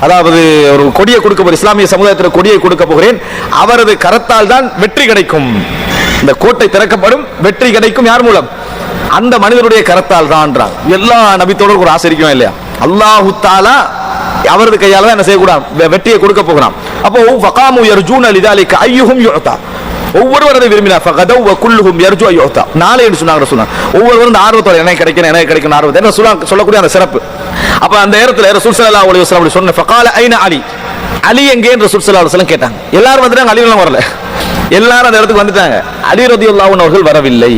அதாவது ஒரு கொடியை கொடுக்க போறேன், இஸ்லாமிய சமுதாயத்தில் கொடியை கொடுக்க போகிறேன், அவரது கரத்தால் தான் வெற்றி கிடைக்கும். இந்த கோட்டை திறக்கப்படும், வெற்றி கிடைக்கும் யார் மூலம்? அந்த மனிதனுடைய கரத்தால் தான். எல்லா நபித்தோடும் ஒரு ஆசை இருக்கும் இல்லையா? அல்லாஹு தஆலா அவரது கையால தான் என்ன செய்யக்கூடாது, வெற்றியை கொடுக்க போகிறான். அப்போ ஃபகாமு யர்ஜூன லிதாலிக அய்யுஹும் யுஅதா, ஒவ்வொருவரும் அதை விரும்பினார். ஃபகதவ் வகுல்லுஹும் யர்ஜு அய்யுஅதா, நாளை என்று சொன்னாங்க ரசூலுல்லாஹ். ஒவ்வொருவரும் ஆர்வத்தோட எனக்கு கிடைக்கும் ஆர்வத்தை ரசூலுல்லாஹ் சொல்லக்கூடிய அந்த சிறப்பு. அப்ப அந்த நேரத்தில் ரசூல் ஸல்லல்லாஹு அலைஹி வஸல்லம் அப்படி சொன்ன, ஃபகால ஐன அலி, அலி எங்கே என்று ரசூல் ஸல்லல்லாஹு அலைஹி வஸல்லம் கேட்டாங்க. எல்லாரும் வந்துட்டாங்க, அலி எல்லாம் வரல. எல்லாரும் அந்த இடத்துக்கு வந்துட்டாங்க, அலி ரலியல்லாஹு அன்ஹு அவர்கள் வரவில்லை.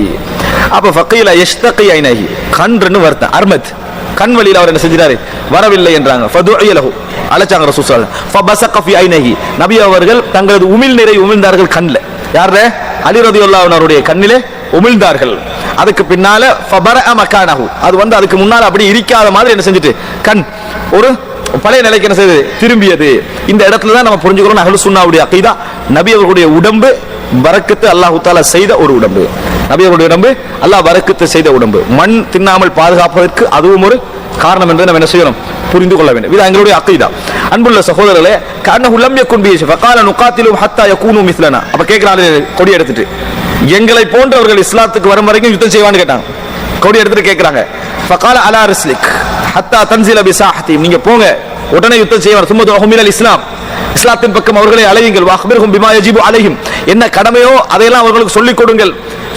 அப்ப ஃபகீல யஷ்தகி ஐனஹி, கண்ணுன்னு வருத்தம், அர்மத் கண் வழியில் அவர் என்ன செஞ்சாரு, வரவில்லை என்றாங்க. ஃபதுஇ லஹு, அழைச்சாங்க ரசூல் ஸல்லல்லாஹு அலைஹி வஸல்லம். ஃபபஸக ஃபி ஐனஹி, நபி அவர்கள் தங்களது உமிழ் நீரை உமிழ்ந்தார்கள் கண்ணில். யாரே? அலி ரலியல்லாஹு அன்ஹு அவருடைய கண்ணிலே உமிழ்ந்தார்கள். அதுக்கு பின்னால ஃபபரஅ மகானஹு, அது அதுக்கு முன்னால அப்படி இருக்காத மாதிரி என்ன செஞ்சிட்டு கண் ஒரு பழைய நிலைக்கு என்ன செய்து திரும்பியது. இந்த இடத்துல தான் நம்ம புரிஞ்சுக்கிறோம் அஹ்லுஸ் சுன்னாவுடைய அகீதா, நபி அவர்களுடைய உடம்பு பரக்கத்து அல்லாஹ் தஆலா செய்த ஒரு உடம்பு. நபி அவர்களுடைய உடம்பு அல்லாஹ் பரக்கத்து செய்த உடம்பு. மண் தின்னாமல் பாதுகாப்பதற்கு அதுவும் ஒரு காரணம் என்று நம்ம என்ன செய்யணும், புரிந்து கொள்ள வேண்டும். இது எங்களுடைய அகீதா. அன்புள்ள சகோதரர்களே, கஅன்னஹு லம் யகுன் பிஹி ஃபகால நுகாத்திலுஹும் ஹத்தா யகூனு மிஸ்லனா. அப்ப கேக்குறாங்க கொடி எடுத்துட்டு, எங்களை போன்றவர்கள் இஸ்லாத்துக்கு வரும் வரைக்கும் யுத்தம் செய்வான்னு கேட்டாங்க. கொடி எடுத்துட்டு கேக்குறாங்க. ஃபகால அலா ரிஸ்லிக் ஹத்தா தன்சில பிசாஹதி, நீங்க போங்க உடனே யுத்தம் செய்வார். சும்ம துஹும் மினல் இஸ்லாம், இஸ்லாத்தின் பக்கம் அவர்களை அழையுங்கள். வஅக்பிர்ஹும் பிமா யஜிபு அலைஹிம், என்ன கடமையோ அதையெல்லாம் அவர்களுக்கு சொல்லிக் கொடுங்கள்.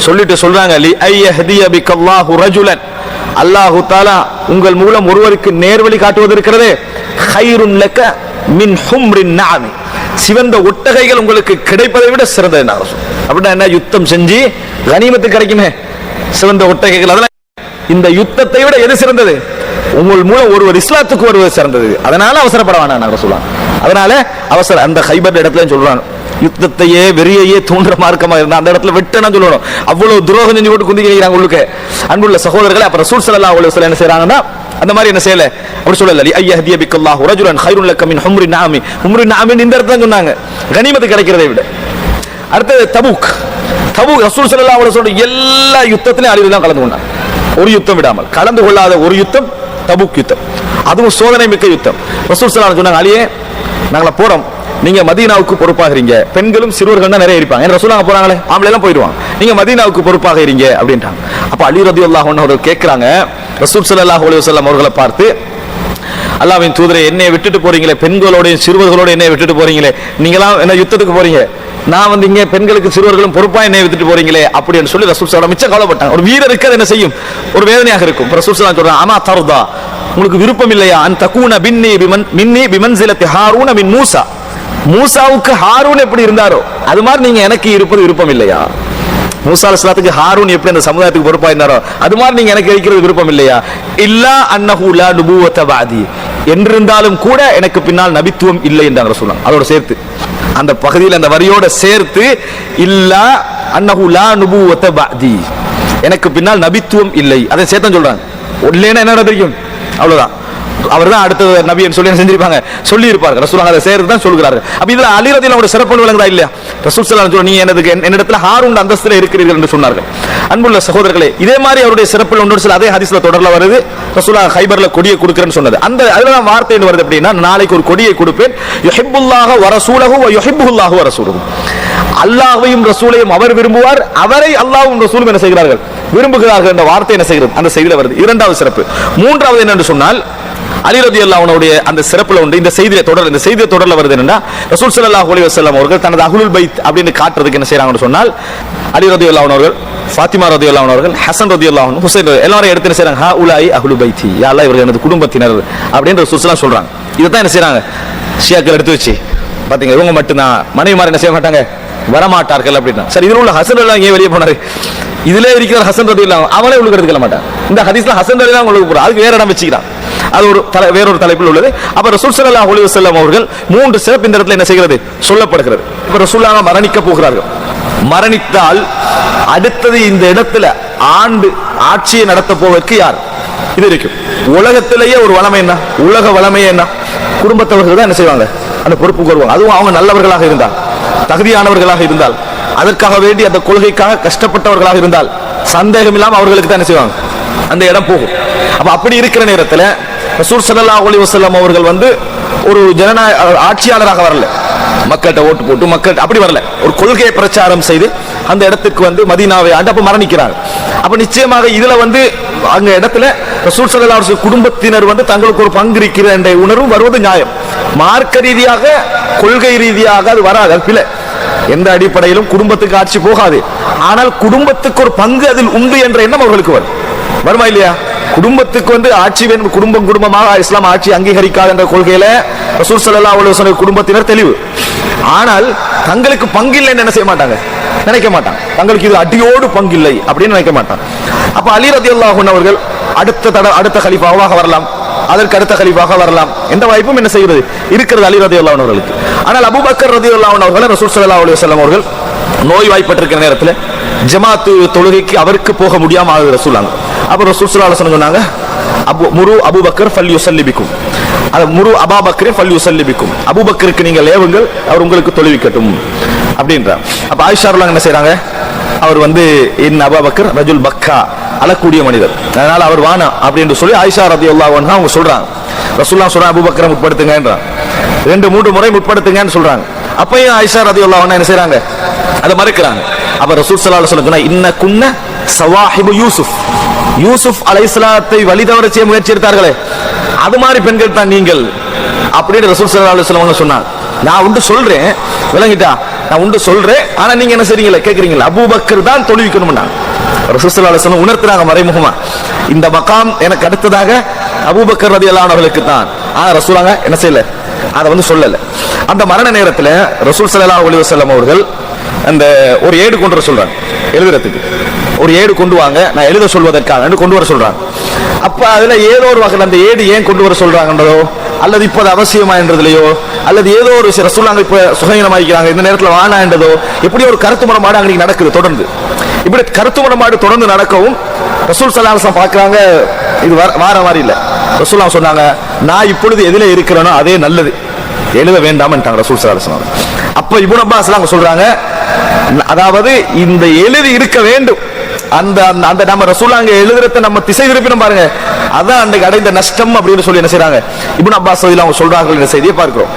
சொல்லிட்டு சொல்றாங்க, லி ஐயஹ்திய பிகல்லாஹு ரஜுலன், அல்லாஹ் தஆலா உங்கள் மூலம் ஒருவருக்கு நேர்வழி காட்டுவது இருக்கிறதே, கைருன் லக மின் ஹும்ரின் நஅமி, சிவந்த ஒட்டகைகள் உங்களுக்கு கிடைப்பதை விட சிறந்தது. அப்படின்னா என்ன, யுத்தம் செஞ்சு கனிமத்து கிடைக்குமே சிவந்த ஒட்டகைகள், அதெல்லாம் இந்த யுத்தத்தை விட எது சிறந்தது? உங்கள் மூலம் ஒருவர் இஸ்லாத்துக்கு வருவது சிறந்தது. அதனால அவசரப்பட வேணாம் ரசூலுல்லாஹ். அதனால அந்த ஹைபர் இடத்துல சொல்றாங்க, யுத்தத்தையே வெறியையே தூண்டுற மார்க்கமா இருந்தா அந்த இடத்துல விட்டுனா சொல்லணும். அவ்வளவு துரோகம் செஞ்சு போட்டு குந்திக்கிறாங்க உள்ளுக்கு. அன்புள்ள சகோதரர்களே, அப்ப ரசூல் ஸல்லல்லாஹு அலைஹி வஸல்லம் என்ன செய்றாங்கன்னா, அந்த மாதிரி என்ன செய்யல, அப்படி சொல்லல. லி ஐயஹ்திய பிகல்லாஹு ரஜுலன் கைருன் லக மின் ஹும்ரின் நஅமி, ஹும்ரின் நஅமி இந்த இடத்துல சொன்னாங்க, கனிமத்து கிடைக்கிறதை விட. அடுத்து தபூக் ரசூல் ஸல்லல்லாஹு அலைஹி வஸல்லம் எல்லா யுத்தத்திலும் அலி தான் கலந்து கொண்டாங்க. ஒரு யுத்தம் விடாமல் கலந்து கொள்ளாத ஒரு யுத்தம் தபூக் யுத்தம், அதுவும் சோதனை மிக்க யுத்தம். ரசூல் ஸல்லல்லாஹு அலைஹி வஸல்லம் சொன்னாங்க, அலியே நாங்கள போறோம், நீங்க மதீனாவுக்கு பொறுப்பாகிறீங்க, பெண்களும் சிறுவர்கள் தான் நிறைய இருப்பாங்க, ஏன்னா ரசூலுல்லாஹ் போறாங்களே ஆம்பளை எல்லாம் போயிடுவாங்க, நீங்க மதீனாவுக்கு பொறுப்பாக இருங்க அப்படின்ட்டாங்க. அப்ப அலி ரலியல்லாஹு அன்ஹு அவர்கள் கேட்கிறாங்க ரசூல் ஸல்லல்லாஹு அலைஹி வஸல்லம் அவர்களை பார்த்து, அல்லாஹ்வின் தூதரே, என்னைய விட்டுட்டு போறீங்களே, பெண்களோட சிறுவர்களோட என்னைய விட்டுட்டு போறீங்களே, நீங்களாம் என்ன யுத்தத்துக்கு போறீங்க, நான் இங்க பெண்களுக்கு சிறுவர்களும் பொறுப்பா என்னைய விட்டுட்டு போறீங்களே அப்படின்னு சொல்லி ரசூல் ஸல்லல்லாஹு மிச்ச கவலைப்பட்டாங்க. ஒரு வீரருக்கு அது என்ன செய்யும், ஒரு வேதனையாக இருக்கும். ரசூல் ஸல்லல்லாஹு சொல்றாங்க, அமா தர்தா, உங்களுக்கு விருப்பம் இல்லையா, அன் தகூன மின்னி பிமன்சிலத்தி ஹாரூன மின் மூசா, மூசாவுக்கு ஹாரூன் எப்படி இருந்தாரோ அது மாதிரி நீங்க எனக்கு இருப்பது விருப்பம் இல்லையா? மூசா அலைஹிஸ்ஸலாத்துக்கு ஹாரூன் எப்படி அந்த சமுதாயத்துக்கு பொறுப்பா இருந்தாரோ அது மாதிரி நீங்க எனக்கு இருக்கிறது விருப்பம் இல்லையா? இல்லா அன்னஹு லா நுபுவத பஅதி, என்றிருந்தாலும் கூட எனக்கு பின்னால் நபித்துவம் இல்லை என்றாங்க ரசூலுல்லாஹ். அதோட சேர்த்து அந்த பகுதியில் அந்த வரியோட சேர்த்து, இல்லா அன்னஹு லா நுபுவத பஅதி, எனக்கு பின்னால் நபித்துவம் இல்லை, அதை சேர்த்து சொல்றாங்க. இல்லைன்னா என்ன நடக்கும், அவ்வளவுதான், அவர் தான் அடுத்த நபி என்று சொல்லி செஞ்சிருப்பாங்க, சொல்லி இருப்பார்கள். ரசூலுல்லாஹ் அதை சேர்த்து தான் சொல்கிறார்கள். அப்ப இதுல அலி ரலியல்லாஹு அன்ஹு சிறப்பு விளங்குதா இல்லையா? ரசூல் ஸல்லல்லாஹு அலைஹி வஸல்லம் நீ என்னிடத்துல ஹாரூன் அந்தஸ்திலே இருக்கிறீர்கள் என்று சொன்னார்கள். அன்புள்ள சகோதரர்களே, இதே மாதிரி அவருடைய சிறப்பில் ஒன்று சில அதே ஹதீஸ்ல தொடர்ல வருது, ரசூலுல்லாஹ் ஹைபர்ல கொடியை கொடுக்கிறேன்னு சொன்னது. அந்த அதுல வார்த்தை என்ன வருது அப்படின்னா, நாளைக்கு ஒரு கொடியை கொடுப்பேன், யுஹிப்புல்லாஹ வ ரசூலுஹு வ யுஹிப்புல்லாஹு வ ரசூலுஹு, அல்லாஹ்வையும் ரசூலையும் அவர் விரும்புவார், அவரை அல்லாஹ்வும் ரசூலும் என்ன செய்கிறார்கள், விரும்புகிறார்கள் என்ற வார்த்தை என்ன செய்கிறது, அந்த செய்தியில வருது. இரண்டாவது சிறப்பு. மூன்றாவது என்னன்னு சொன்னால், அலி ரலியல்லாஹு அன்ஹுடைய அந்த சிறப்புல உண்டு. இந்த செய்தியை தொடர்ல வருது என்னன்னா, ரசூல் ஸல்லல்லாஹு அலைஹி வஸல்லம் அவர்கள் தனது அஹ்லுல் பைத் அப்படின்னு காட்டுறதுக்கு என்ன செய்றாங்கன்னு சொன்னால், அலி ரலியல்லாஹு அன்ஹு அவர்கள், ஃபாத்திமா ரலியல்லாஹு அன்ஹா அவர்கள், ஹசன் ரலியல்லாஹு அன்ஹு, ஹுசைன் எல்லாரும் எடுத்து என்ன செய்றாங்க, ஹா உலாய் அஹ்லு பைத்தி, யா அல்லாஹ் இவர்கள் எனது குடும்பத்தினர் அப்படின்னு ரசூல் ஸல்லல்லாஹு சொல்றாங்க. இதைத்தான் என்ன செய்றாங்க ஷியாக்கள் எடுத்து வச்சு, பாத்தீங்க இவங்க மட்டும்தான் மனைவிமார் என்ன செய்ய மாட்டாங்க, வரமாட்டார்கள் அப்படின்னா. சரி, இதுல உள்ள ஹசன் ரலியல்லாஹு ஏன் வெளியே போனாரு? இதுல இருக்கிற ஹசன் ரலியல்லாஹு அவளே உங்களுக்கு எடுத்துக்க மாட்டாங்க. இந்த ஹதீஸ்ல ஹசன் ரலியல்லாஹு உங்களுக்கு போறாங்க, அதுக்கு வேற இடம் வச்சுக்கிறான், அது ஒரு வேறொரு தலைப்பில் உள்ளது. அப்ப ரசூல் ஸல்லல்லாஹு அலைஹி வஸல்லம் அவர்கள் மூன்று சிறப்பு இந்த இடத்துல என்ன செய்கிறது, சொல்லப்படுகிறது. இப்ப ரசூலுல்லாஹ் மரணிக்க போகிறார்கள். மரணித்தால் அடுத்தது இந்த இடத்துல ஆட்சியை நடத்த போவதற்கு யார் இது இருக்கும். உலகத்திலேயே ஒரு வளமை என்ன, உலக வளமையே என்ன, குடும்பத்தவர்கள் தான் என்ன செய்வாங்க, அந்த பொறுப்புக்கு வருவாங்க. அதுவும் அவங்க நல்லவர்களாக இருந்தால், தகுதியானவர்களாக இருந்தால், அதற்காக வேண்டி அந்த கொள்கைக்காக கஷ்டப்பட்டவர்களாக இருந்தால் சந்தேகம் இல்லாமல் அவர்களுக்கு தான் என்ன செய்வாங்க, அந்த இடம் போகும். அப்ப அப்படி இருக்கிற நேரத்தில் ரசூல் ஸல்லல்லாஹு அலைஹி வஸல்லம் அவர்கள் ஒரு ஜனநாயக ஆட்சியாளராக வரல, மக்கள்கிட்ட ஓட்டு போட்டு மக்கள் அப்படி வரல, ஒரு கொள்கையை பிரச்சாரம் செய்து அந்த இடத்துக்கு மதீனாவை ஆண்டு அப்ப மரணிக்கிறாங்க. அப்ப நிச்சயமாக இதுல அங்க இடத்துல ரசூல் ஸல்லல்லாஹு அலைஹி வஸல்லம் குடும்பத்தினர் தங்களுக்கு ஒரு பங்கு இருக்கிற என்ற உணர்வு வருவது நியாயம். மார்க்க ரீதியாக கொள்கை ரீதியாக அது வராது, அது பிழை. எந்த அடிப்படையிலும் குடும்பத்துக்கு ஆட்சி போகாது. ஆனால் குடும்பத்துக்கு ஒரு பங்கு அதில் உண்டு என்ற எண்ணம் அவர்களுக்கு வருமா இல்லையா? குடும்பத்துக்கு ஆட்சி வேணும், குடும்பமாக இஸ்லாம் ஆட்சி அங்கீகரிக்காது என்ற கொள்கையில ரசூல் ஸல்லல்லாஹு அலைஹி வஸல்லம் குடும்பத்தினர் தெளிவு. ஆனால் தங்களுக்கு பங்கில்லைன்னு என்ன செய்ய மாட்டாங்க, நினைக்க மாட்டாங்க. தங்களுக்கு இது அடியோடு பங்கில்லை அப்படின்னு நினைக்க மாட்டாங்க. அப்ப அலி ரலியல்லாஹு அன்ஹு அவர்கள் அடுத்த கலீஃபாவாக வரலாம், அதற்கு அடுத்த கலீஃபாக வரலாம், எந்த வாய்ப்பும் என்ன செய்கிறது இருக்கிறது அலி ரலியல்லாஹு அன்ஹு அவர்களுக்கு. ஆனால் அபூபக்கர் ரலியல்லாஹு அன்ஹு அவர்கள் ரசூல் ஸல்லல்லாஹு அலைஹி வஸல்லம் அவர்கள் நோய்வாய்ப்பட்டிருக்கிற நேரத்தில் ஜமாத்து தொழுகைக்கு அவருக்கு போக முடியாம சொல்லுவாங்க. அப்ப ரசூல் ஸல்லல்லாஹு அலைஹி வஸல்லம் சொன்னாங்க, முரு அபூபக்கர் ஃபல்யுஸல்லி பிக்கும், அது முரு அபூபக்கர் ஃபல்யுஸல்லி பிக்கும், அபூபக்கருக்கு நீங்கள் ஏவுங்கள், அவர் உங்களுக்கு தொழுவிக்கட்டும் அப்படின்றாங்க. அப்ப ஆயிஷா ரலியல்லாஹு என்ன செய்றாங்க, அவர் இன் அபூபக்கர் ரஜுல் பக்கா, அழக்கூடிய மனிதர், அதனால அவர் வானா அப்படின்னு சொல்லி ஆயிஷா ரலியல்லாஹு அன்ஹா அவங்க சொல்றாங்க. ரசூலுல்லாஹ் சொல்றாங்க அபூபக்கரை முற்படுத்துங்கன்றாங்க, 2-3 முறை முற்படுத்துங்கன்னு சொல்றாங்க. அப்பயும் ஆயிஷா ரலியல்லாஹு அன்ஹா என்ன செய்றாங்க, அதை மறுக்கிறாங்க. அப்ப ரசூல் ஸல்லல்லாஹு அலைஹி வஸல்லம் சொன்னா, இன்னகுன்ன சவாஹிபு யூசுப், யூசுப் அலைஹிஸ்ஸலாத்தை வழி தவற செய்ய முயற்சி எடுத்தார்களே அது மாதிரி பெண்கள் தான் நீங்கள் அப்படின்னு ரசூல் ஸல்லல்லாஹு அலைஹி வஸல்லம் சொன்னாங்க. நான் உண்டு சொல்றேன், விளங்கிட்டா, நான் உண்டு சொல்றேன், ஆனா நீங்க என்ன செய்றீங்களா கேக்குறீங்களா, அபூபக்கர் தான் தொழுவிக்கணும்னா ரசூல் ஸல்லல்லாஹு அலைஹி வஸல்லம் உணர்த்துறாங்க மறைமுகமா, இந்த மகாம் எனக்கு அடுத்ததாக அபூபக்கர் ரலியல்லாஹு அன்ஹு அவர்களுக்கு தான். ஆனா ரசூலாங்க என்ன செய்யல, அதை சொல்லல. அந்த மரண நேரத்தில் ரசூல் ஸல்லல்லாஹு அலைஹி வஸல்லம் அவர்கள் அந்த ஒரு ஏடு கொண்டு வர சொல்றாங்க, எழுதுறதுக்கு ஒரு ஏடு கொண்டு வாங்க, நான் எழுத சொல்வதற்காக கொண்டு வர சொல்றாங்க. அப்ப அதுல ஏதோ ஒரு வகையில் அந்த ஏடு ஏன் கொண்டு வர சொல்றாங்கன்றதோ, அல்லது இப்போது அவசியமா என்றதுலையோ, அல்லது ஏதோ ஒரு ரசூலுல்லாஹ் இப்ப சுகீனமாக்கிறாங்க இந்த நேரத்தில் வானா என்றதோ, எப்படி ஒரு கருத்து முரண்பாடு அன்னைக்கு நடக்குது தொடர்ந்து. இப்படி கருத்து முரண்பாடு தொடர்ந்து நடக்கவும் ரசூல் ஸல்லல்லாஹு அலைஹி வஸல்லம் பார்க்கறாங்க, இது வார மாதிரி இல்ல. ரசூலுல்லாஹ் சொன்னாங்க, நான் இப்பொழுது எதில இருக்கிறேனோ அதே நல்லது, எழுத வேண்டாம்ட்டாங்க ரசூல் ஸல்லல்லாஹு அலைஹி வஸல்லம். அப்ப இப்னு அப்பாஸ் எல்லாம் சொல்றாங்க, அதாவது இந்த எழுதி இருக்க வேண்டும், அந்த அந்த நம்ம ரசூலுல்லாஹ் அங்க எழுதுறத நம்ம திசை திருப்பினோம் பாருங்க, அதான் அன்னைக்கு அடைந்த நஷ்டம் அப்படின்னு சொல்லி என்ன செய்றாங்க இப்னு அப்பாஸ் ரலியல்லாஹு சொல்றாங்க. இந்த செய்தியை பார்க்கிறோம்.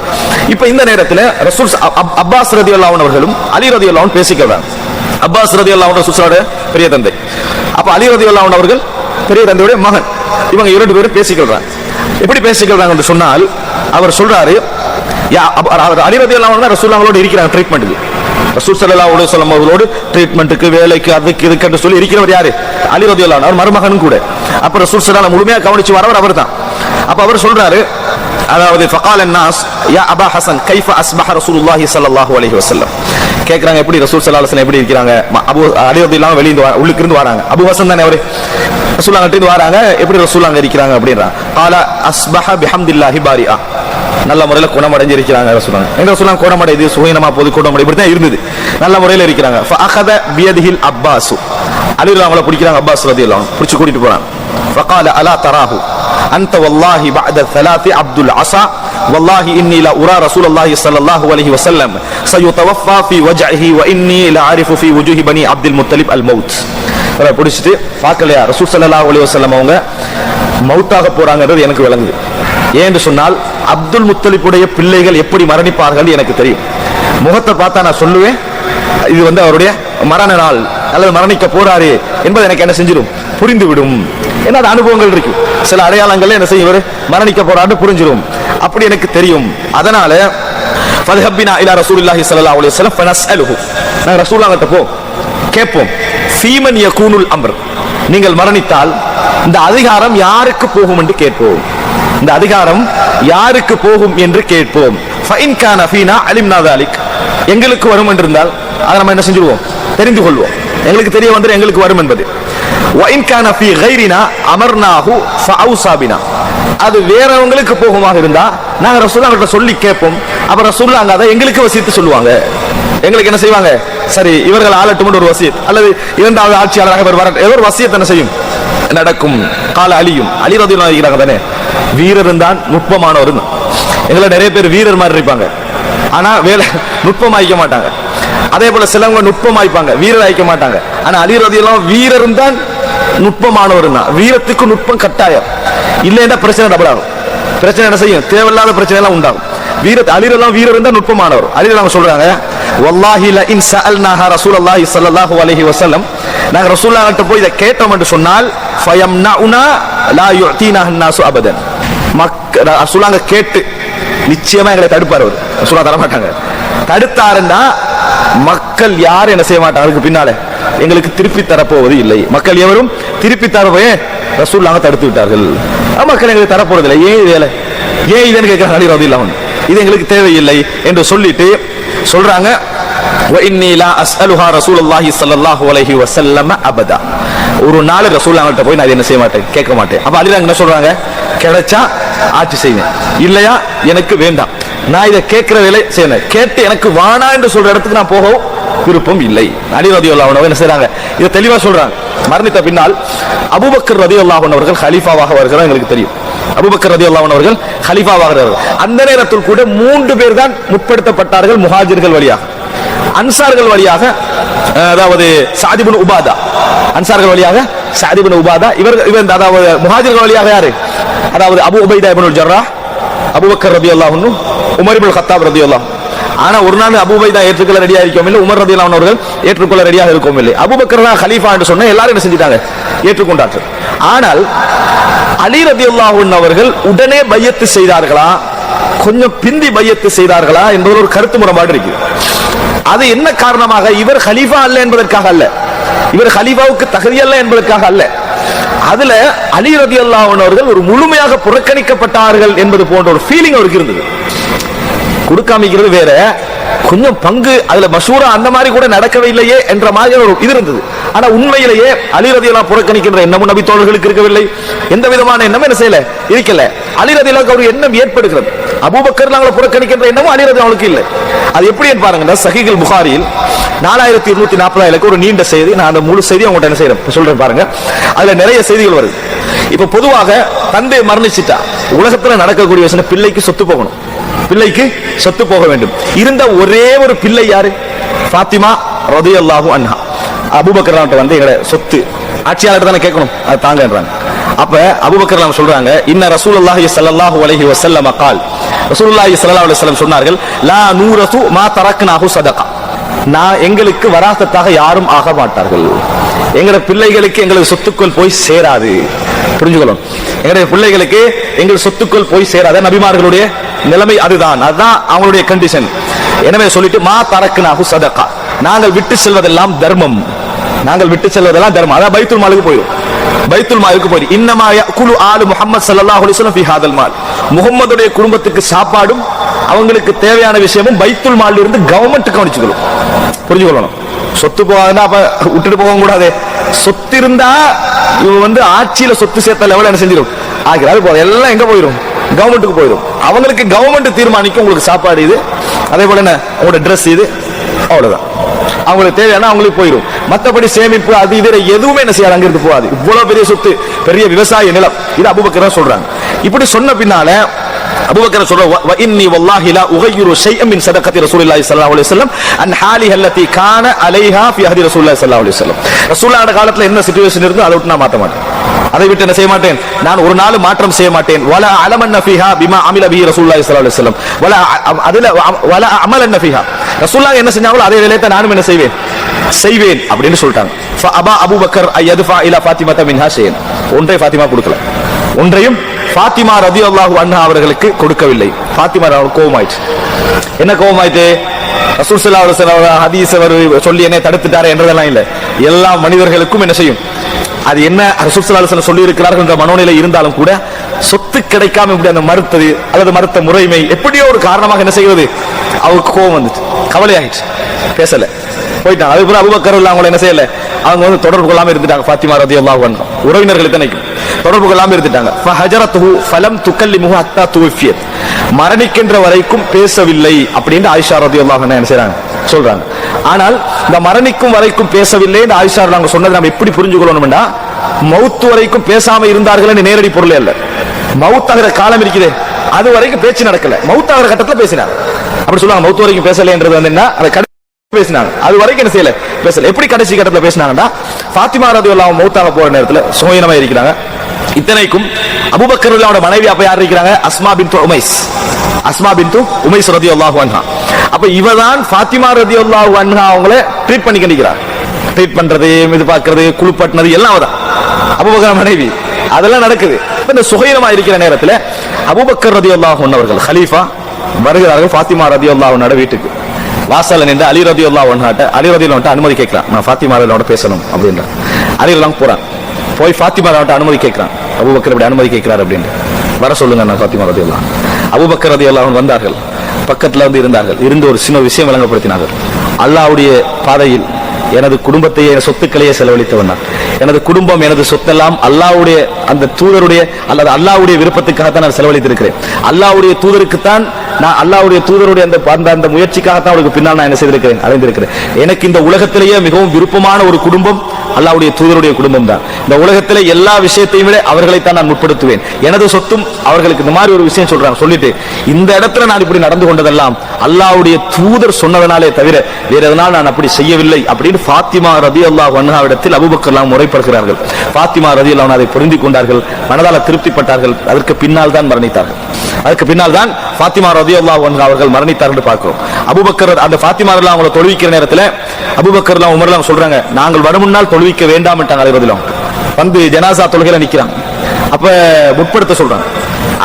இப்ப இந்த நேரத்தில் ரசூல் அப்பாஸ் ரலியல்லாஹு அவர்களும் அலி ரலியல்லாஹு பேசிக்கிறாங்க. அப்பாஸ் ரலியல்லாஹு ரசூலுல்லாஹ்வுடைய பெரிய தந்தை, அப்ப அலி ரலியல்லாஹு அவர்கள் பெரிய தந்தையுடைய மகன், இவங்க 2 பேரும் பேசிக்கிறாங்க. எப்படி பேசிக்கிறாங்க என்று சொன்னால், அவர் சொல்றாரு, அலி ரலியல்லாஹு அன்ஹு ரசூலுல்லாஹ்வோடு இருக்கிறாங்க ட்ரீட்மெண்ட்டுக்கு, ரசூல் ஸல்லல்லாஹு அலைஹி வஸல்லம் அவர்களோடு ட்ரீட்மெண்ட்டுக்கு, வேலைக்கு, அதுக்கு இதுக்கு சொல்லி இருக்கிறவர் யாரு, அலி ரலியல்லாஹு அன்ஹு, அவர் மருமகனும் கூட. அப்ப ரசூல் ஸல்லல்லாஹு அலைஹி முழுமையாக கவனிச்சு வரவர் அவர்தான். அப்ப அவர் சொல்றாரு, அதாவது ஃபகால الناس யா அபா ஹசன் கைஃப அஸ்பஹ ரசூலுல்லாஹி ஸல்லல்லாஹு அலைஹி வஸல்லம், கேக்குறாங்க எப்படி ரசூல் ஸல்லல்லாஹு அலைஹி வஸல்லம் எப்படி இருக்காங்க. அபூ அலி ரலியல்லாஹு வெளிய உள்ளுக்கு இருந்து வராங்க, அபூ ஹசன் தானே அவரு, ரசூலுல்லாஹ் கிட்ட இருந்து வராங்க, எப்படி ரசூலுல்லாஹ் அங்க இருக்காங்க அப்படின்றாங்க. قال اصبح بحمدالله بارئا, நல்ல முறையில் குணமடைஞ்சிருக்கிறாங்க ரசூலுல்லாஹ். எங்க ரசூலுல்லாஹ் குணமடைது, சுகீனமா போது குணமடை இப்படி தான் இருந்தது, நல்ல முறையில் இருக்கிறாங்க. فاخذ بيده العباس, அலி ரலியல்லாஹு அன்ஹு பிடிக்கிறாங்க, அப்பாஸ் ரலியல்லாஹு அன்ஹு பிடிச்சு கூட்டிட்டு போறாங்க. فقال الا تراه انت والله بعد الثلاث عبد العصا والله اني لا ارى رسول الله صلى الله عليه وسلم سيتوفى في وجعه واني لا اعرف في وجوه بني عبد المطلب الموت. பிடிச்சிட்டு பார்க்கலையா ரசூல் ஸல்லல்லாஹு அலைஹி வஸல்லம் அவங்க மௌத்தாக போறாங்கன்றது எனக்கு விளங்குது. ஏன்னு சொன்னால் அப்துல் முத்தலிபுடைய பிள்ளைகள் எப்படி மரணிப்பார்கள் எனக்கு தெரியும். முகத்தை பார்த்தா நான் சொல்லுவேன், இது அவருடைய மரண நாள் அல்லது மரணிக்க போறாரு என்பது எனக்கு என்ன செஞ்சிடும், புரிந்துவிடும். ஏன்னா அது அனுபவங்கள் இருக்கு, சில அடையாளங்கள் என்ன செய்யும், மரணிக்க போறாரு புரிஞ்சிடும், அப்படி எனக்கு தெரியும். அதனால ஃபதஹபினா இலா ரசூலுல்லாஹி ஸல்லல்லாஹு அலைஹி வஸல்லம் ஃபனஸ்அலுஹு, நான் ரசூலுல்லாஹ் கிட்ட போ கேட்போம், ஃபீமன் யகூனுல் அம்ர், நீங்கள் மரணித்தால் இந்த அதிகாரம் யாருக்கு போகும் என்று கேட்போம், இந்த அதிகாரம் யாருக்கு போகும் என்று கேட்போம். ஃபஇன் கான ஃபீனா அலிம்னா ذلك, எங்களுக்கு வரும் என்றிருந்தால் அதை நம்ம என்ன செஞ்சிடுவோம், தெரிந்து கொள்வோம், எங்களுக்கு தெரிய வந்து எங்களுக்கு வரும் என்பது. வஇன் கான ஃபீ கைரினா அமர்னாஹு ஃபஅவுஸா பினா, அது வேறவங்களுக்கு போகுமாக இருந்தா நாங்க ரசூலுல்லாஹ் கிட்ட சொல்லி கேட்போம். அப்ப ரசூலுல்லாஹ் அங்க அதை எங்களுக்கு வசியத்து சொல்லுவாங்க, எங்களுக்கு என்ன செய்வாங்க, சரி இவர்கள் ஆளட்டும் ஒரு வசியத், அல்லது இரண்டாவது ஆட்சியாளராக இவர் வர ஏதோ ஒரு வசியத் என்ன செய்யும் நடக்கும். கால அலியும், அலி ரலியல்லாஹு அன்ஹு தானே வீரரும் தான் நுட்பமானவரும். எங்களை நிறைய பேர் வீரர் மாதிரி இருப்பாங்க, ஆனா வேலை நுட்பம் ஆயிக்க மாட்டாங்க. அதே போல சிலவங்க நுட்பம் ஆயிப்பாங்க, வீரர் ஆயிக்க மாட்டாங்க. ஆனா அலி ரலியல்லாஹு வீரரும் தான் நுட்பமானவர் தான். வீரத்துக்கு நுட்பம் கட்டாயம் இல்லைன்னா பிரச்சனை டபுள் ஆகும். பிரச்சனை என்ன செய்யும்? தேவையில்லாத பிரச்சனை எல்லாம் உண்டாகும். அலி ரலியல்லாஹு வீரரும் தான் நுட்பமானவர். அலி ரலியல்லாஹு சொல்றாங்க, வல்லாஹி ல இன் சஅல்னாஹா ரசூலுல்லாஹி ஸல்லல்லாஹு அலைஹி வஸல்லம், நாங்க ரசூலுல்லாஹ் கிட்ட போய் இத கேட்டோம் என்று சொன்னால் ஃபயம்னஉனா லா யுஅதீனாஹு الناس அபதன், ரசூலுல்லாஹ் கேட்டு நிச்சயமா எங்களை தடுப்பார். அவர் ரசூலுல்லாஹ் தர மாட்டாங்க. தடுத்தாருன்னா மக்கள் யார் என்ன செய்ய மாட்டாங்க, அதுக்கு பின்னால எங்களுக்கு திருப்பி தரப்போவது இல்லை. மக்கள் எவரும் திருப்பி தரவே ரசூலுல்லாஹ் தடுத்து விட்டார்கள். மக்கள் எங்களுக்கு தரப்போறது இல்லை. ஏன் வேலை, ஏன் இதுன்னு கேட்கிறாங்க அலி ரலியல்லாஹு அன்ஹு. இது எங்களுக்கு தேவையில்லை என்று சொல்லிட்டு சொல்றாங்க, வ இன்னி லா அஸ்அலுஹா ரசூலுல்லாஹி ஸல்லல்லாஹு அலைஹி வஸல்லம் அபதா, ஒரு நாள் ரசூலுல்லாஹ் கிட்ட போய் நான் என்ன செய்ய மாட்டேன், கேட்க மாட்டேன். அப்ப அலி என்ன சொல்றாங்க, கிடைச்சா ஆட்சி செய்வேன், இல்லையா எனக்கு வேண்டாம், நான் இதை கேட்கிற வேலை செய்யணும், கேட்டு எனக்கு வானா என்று சொல்ற இடத்துக்கு நான் போக விருப்பம் இல்லை. அலி ரலியல்லாஹு அன்ஹு என்ன செய்றாங்க, இதை தெளிவா சொல்றாங்க. மரணித்த பின்னால் அபூபக்கர் ரலியல்லாஹு அன்ஹு அவர்கள் கலீஃபாவாக வருகிறார், எங்களுக்கு தெரியும். அபூபக்கர் ரலியல்லாஹு அன்ஹு அவர்கள் கலீஃபாவாகிறார்கள். அந்த நேரத்தில் கூட 3 பேர் தான் முற்படுத்தப்பட்டார்கள் முஹாஜிர்கள் வழியாக. அன்சார்கள் வழியாக, அதாவது சாத் இப்னு உபாதா, அன்சார்கள் வழியாக சாத் இப்னு உபாதா, இவர் அதாவது முஹாஜிர்கள் வழியாக யாரு, அதாவது அபூ உபைதா இப்னுல் ஜர்ராஹ், அபூபக்கர் ரலியல்லாஹு அன்ஹு, உமர் இப்னு கத்தாப் ரலியல்லாஹு. ஆனா ஒரு நாள் அபூ உபைதா ஏற்றுக்கொள்ள ரெடியா இருக்கவும் இல்லை, உமர் ரலியல்லாஹு அன்ஹு அவர்கள் ஏற்றுக்கொள்ள ரெடியாக இருக்கவும் இல்லை. அபூபக்கர் தான் கலீஃபா என்று சொன்ன எல்லாரும் என்ன செஞ்சிட்டாங்க, ஏற்றுக்கொண்டார்கள். ஆனால் அலி ரலியல்லாஹு அன்ஹு அவர்கள் உடனே பையத்து செய்தார்களா, கொஞ்சம் பிந்தி பையத்து செய்தார்களா என்பது ஒரு கருத்து முரண்பாடு இருக்கு. அது என்ன காரணமாக, இவர் கலீஃபா அல்ல என்பதற்காக அல்ல, இவர் கலீஃபாவுக்கு தகுதி அல்ல என்பதற்காக அல்ல. அதுல அலி ரலியல்லாஹு அன்ஹு அவர்கள் ஒரு முழுமையாக புறக்கணிக்கப்பட்டார்கள் என்பது போன்ற ஒரு ஃபீலிங் அவருக்கு இருந்தது. கொடுக்காமிக்கிறது வேற, கொஞ்சம் பங்கு அதுல மஷூரா அந்த மாதிரி கூட நடக்கவே இல்லையே என்ற மாதிரி ஒரு இது இருந்தது. ஆனா உண்மையிலேயே அலி ரலியல்லாஹு புறக்கணிக்கின்ற எண்ணமும் நபி தோழர்களுக்கு இருக்கவில்லை, எந்த விதமான எண்ணமும் என்ன செய்யல இருக்கல. அலி ரலியல்லாஹு ஒரு எண்ணம் ஏற்படுகிறது, அபூபக்கர் புறக்கணிக்கின்ற எண்ணமும் அலி ரலியல்லாஹுக்கு இல்லை. அது எப்படி பாருங்க, சஹீஹுல் புகாரியில் 4240 ஒரு நீண்ட செய்தி, நான் அந்த முழு செய்தி உங்கள்கிட்ட என்ன செய்யறேன் சொல்றேன் பாருங்க. அதுல நிறைய செய்திகள் வருது. இப்ப பொதுவாக தந்தை மரணிச்சிட்டா உலகத்துல நடக்கக்கூடிய விஷயம், பிள்ளைக்கு சொத்து போகணும், பிள்ளைக்கு சொத்து போக வேண்டும். இருந்த ஒரே ஒரு பிள்ளை யாரு, ஃபாத்திமா ரலியல்லாஹு அன்ஹா. அபூபக்கர் வந்து எங்களை சொத்து ஆட்சியாளர் தானே கேட்கணும், அது தாங்கன்றாங்க. அப்ப அபூபக்கர் சொல்றாங்க, இன்ன ரசூலுல்லாஹி ஸல்லல்லாஹு அலைஹி வஸல்லம் قال, ரசூலுல்லாஹி ஸல்லல்லாஹு அலைஹி வஸல்லம் சொன்னார்கள், லா நூரது மா தரக்னாஹு சதகா, நான் எங்களுக்கு வராசத்தாக யாரும் ஆக மாட்டார்கள், எங்கட பிள்ளைகளுக்கு எங்களுக்கு சொத்துக்கள் போய் சேராது. புரிஞ்சுக்கணும், எங்களுடைய பிள்ளைகளுக்கு எங்கள் சொத்துக்கள் போய் சேராத, நபிமார்களுடைய நிலைமை அதுதான், அதுதான் அவங்களுடைய கண்டிஷன். எனவே சொல்லிட்டு மா தரக்னாஹு சதகா, நாங்கள் விட்டு செல்வதெல்லாம் தர்மம், நாங்கள் விட்டு செல்வதெல்லாம் தர்மம், அதான் பைத்துல் மாலுக்கு போயிடும், பைத்துல் மாலுக்கு போயிடும். இன்னமா யகுலு ஆலு முஹம்மது ஸல்லல்லாஹு அலைஹி வஸல்லம் ஃபீ ஹாதல் மால், முஹம்மதுடைய குடும்பத்துக்கு சாப்பாடும் அவங்களுக்கு தேவையான விஷயமும் பைத்துல் மால்ல இருந்து கவர்மெண்ட் கவனிச்சுக்கணும். புரிஞ்சுக்கணும், சொத்து போகாதுன்னா அப்ப விட்டுட்டு போக கூடாது. சொத்து இருந்தா இவங்க ஆட்சியில சொத்து சேர்த்த லெவல் என்ன செஞ்சிடும் ஆகிறாரு, எல்லாம் எங்க போயிடும், கவர்மெண்ட்டுக்கு போயிடும். அவங்களுக்கு கவர்மெண்ட் தீர்மானிக்கும் உங்களுக்கு சாப்பாடு இது, அதே போல என்ன உங்களோட ட்ரெஸ் இது, அவ்வளவுதான். அவங்களுக்கு தேவையான அவங்களுக்கு போயிடும். மற்றபடி சேமிப்பு அது இது எதுவுமே என்ன செய்யாது, அங்கிருந்து போகாது. இவ்வளவு பெரிய சொத்து, பெரிய விவசாய நிலம், இது அபூபக்கர் சொல்றாங்க. இப்படி சொன்ன பின்னால அபூபக்கர் சொல்ற, வ இன்னி வல்லாஹி லா உகையிரு ஷைஅன் மின் ஸதகத்தி ரசூலுல்லாஹி ஸல்லல்லாஹு அலைஹி வஸல்லம் அன் ஹாலிஹி அல்லதி கான அலைஹா ஃபீ ஹதி ரசூலுல்லாஹி ஸல்லல்லாஹு அலைஹி வஸல்லம். ரசூலுல்லாஹ் காலத்துல என்ன சிச்சுவேஷன் இருந்தோ அதை விட்டு நான் மாத்த மாட்டேன், அதை விட்டு என்ன செய்ய மாட்டேன், நான் ஒரு நாள் மாற்றம் செய்ய மாட்டேன். வலா அலமன்ன ஃபீஹா பிமா அமில பிஹி ரசூலுல்லாஹி ஸல்லல்லாஹு அலைஹி வஸல்லம் வலா அதுல வலா அமலன்ன ஃபீஹா, ரசூலுல்லாஹ் என்ன செஞ்சாங்களோ அதே வேலையை நானும் என்ன செய்வேன் அப்படின்னு சொல்லிட்டாங்க. ஃபஅபா அபூபக்கர் அய்யதுஃபா இலா ஃபாத்திமா மின்ஹா ஷைஅன், ஒன்றை ஃபாத்திமா கொடுக்கல, ஒன்றையும் ஃபாத்திமா ரலியல்லாஹு அன்ஹா அவர்களுக்கு கொடுக்கவில்லை. ஃபாத்திமா கோவமாயிற்று. என்ன கோவமாயிட்டு, ரசூல் ஸல்லல்லாஹு அலைஹி வஸல்லம் ஹதீஸ் சொல்லி என்ன தடுத்துட்டாரே என்றதெல்லாம் இல்ல, எல்லா மனிதர்களுக்கும் என்ன செய்யும், அது என்ன ரசூல் ஸல்லல்லாஹு அலைஹி வஸல்லம் சொல்லி இருக்கிறார்கள் என்ற மனோநிலை இருந்தாலும் கூட சொத்து கிடைக்காம இப்படி அந்த மறுத்தது அல்லது மறுத்த முறைமை எப்படியோ ஒரு காரணமாக என்ன செய்வது, அவருக்கு கோவம் வந்துச்சு, கவலையாயிடுச்சு, பேசல, போயிட்டாங்க. அதுக்கப்புறம் அபூபக்கர் அவங்களை என்ன செய்யல, அவங்க தொடர்பு கொள்ளாம இருந்துட்டாங்க. ஃபாத்திமா ரலியல்லாஹு அன்ஹா உறவினர்கள் இத்தனைக்கும் தொடர்பு கொள்ளாம இருந்துட்டாங்க. ஃபஹஜரத்துஹு ஃபலம் துகல்லிமுஹு ஹத்தா துவஃபியத், மரணிக்கின்ற வரைக்கும் பேசவில்லை அப்படின்னு ஆயிஷா ரலியல்லாஹு அன்ஹா என்ன செய்றாங்க சொல்றாங்க. ஆனால் இந்த மரணிக்கும் வரைக்கும் பேசவில்லை என்று ஆயிஷா நாங்க சொன்னது நம்ம எப்படி புரிஞ்சுக்கொள்ளணும்னா, மவுத் வரைக்கும் பேசாம இருந்தார்கள் நேரடி பொருள் அல்ல. மவுத் ஆகிற காலம் இருக்குதே, அது வரைக்கும் பேச்சு நடக்கல. மௌத்தாகிற கட்டத்துல பேசினார். அப்படி சொல்லுவாங்க, மௌத்து வரைக்கும் பேசலைன்றது வந்து என்ன, அதை பேசினாங்க. அது வரைக்கும் என்ன செய்யல, பேசல. எப்படி கடைசி கட்டத்துல பேசினாங்கன்னா, ஃபாத்திமா ரலியல்லாஹு அன்ஹா மௌத்தாக போற நேரத்துல சுமையினமா இருக்கிறாங்க. இத்தனைக்கும் அபூபக்கர் ரலியல்லாஹு அன்ஹு மனைவி அப்ப யார் இருக்கிறாங்க, அஸ்மா பின்த் உமைஸ். அஸ்மா பின்த் உமைஸ் ரலியல்லாஹு அன்ஹா. அப்ப இவதான் ஃபாத்திமா ரலியல்லாஹு அன்ஹா அவங்கள ட்ரீட் பண்ணி கண்டிக்கிறார். ட்ரீட் பண்றது, இது பார்க்கிறது, குளிப்பட்டினது எல்லாம் அவதான், அபூபக்கர் மனைவி. அதெல்லாம் நடக்குது. இந்த சுகையினமா இருக்கிற நேரத்துல அபூபக்கர் ரலியல்லாஹு அன்ஹு அவர்கள் கலீஃபா வருகிறார்கள் ஃபாத்திமா ரலியல்லாஹு அன்ஹா வீட்டுக்கு. வாசல்ல நின்று அலி ரலியல்லாஹு அன்ஹு அனுமதி கேட்கிறான், நான் ஃபாத்திமா ரலியல்லாஹு பேசணும் அப்படின்ற. அலி ரலியல்லாஹு போறான், போய் ஃபாத்திமா ரலியல்லாஹு அனுமதி கேட்கிறான். அபூபக்கர் இப்படி அனுமதி கேட்கிறார் அப்படின்னு, வர சொல்லுங்க நான் ஃபாத்திமா ரலியல்லாஹு. அபூபக்கர் ரலியல்லாஹு அன்ஹு வந்தார்கள், பக்கத்துல வந்து இருந்தார்கள். இருந்து ஒரு சின்ன விஷயம் விளங்கப்படுத்தினார்கள். அல்லாஹ்வுடைய பாதையில் எனது குடும்பத்தையே, சொத்துக்களையே செலவழித்தவன் நான். எனது குடும்பம், எனது சொத்தெல்லாம் அல்லாஹ்வுடைய அந்த தூதருடைய அல்லது அல்லாஹ்வுடைய விருப்பத்துக்காகத்தான் நான் செலவழித்திருக்கிறேன். அல்லாஹ்வுடைய தூதருக்குத்தான் நான், அல்லாஹ்வுடைய தூதருடைய அந்த முயற்சிக்காகத்தான் அவருக்கு பின்னால் நான் என்ன செய்திருக்கிறேன், அடைந்திருக்கிறேன். எனக்கு இந்த உலகத்திலேயே மிகவும் விருப்பமான ஒரு குடும்பம் அல்லாஹ்வுடைய தூதருடைய குடும்பம் தான். இந்த உலகத்திலே எல்லா விஷயத்தையும் விட அவர்களைத்தான் நான் முற்படுத்துவேன். எனது சொத்தும் அவர்களுக்கு. இந்த மாதிரி ஒரு விஷயம் சொல்றாங்க. சொல்லிட்டு இந்த இடத்துல நான் இப்படி நடந்து கொண்டதெல்லாம் அல்லாஹ்வுடைய தூதர் சொன்னதனாலே தவிர வேற எதனால் நான் அப்படி செய்யவில்லை அப்படின்னு ஃபாத்திமா ரலியல்லாஹு அன்ஹாவிடத்தில் அபூபக்கர் முறைப்படுகிறார்கள். ஃபாத்திமா ரலியல்லாஹு அன்ஹா அதை புரிந்து கொண்டார்கள், மனதால திருப்திப்பட்டார்கள். அதற்கு பின்னால் தான் மரணித்தார்கள். அதுக்கு பின்னால் தான் ஃபாத்திமா ரலியல்லாஹு அன்ஹா அவர்கள் மரணித்தார்கள் பார்க்கிறோம். அபூபக்கர் அந்த ஃபாத்திமா ரலியல்லாஹு அவங்களை தொழுவிக்கிற நேரத்தில் அபூபக்கர் உமர் சொல்றாங்க, நாங்கள் வரும் முன்னால் தொழுவிக்க வேண்டாம் என்றாங்க. வந்து ஜனாசா தொழுகையில நிக்கிறாங்க. அப்ப முற்படுத்த சொல்றாங்க.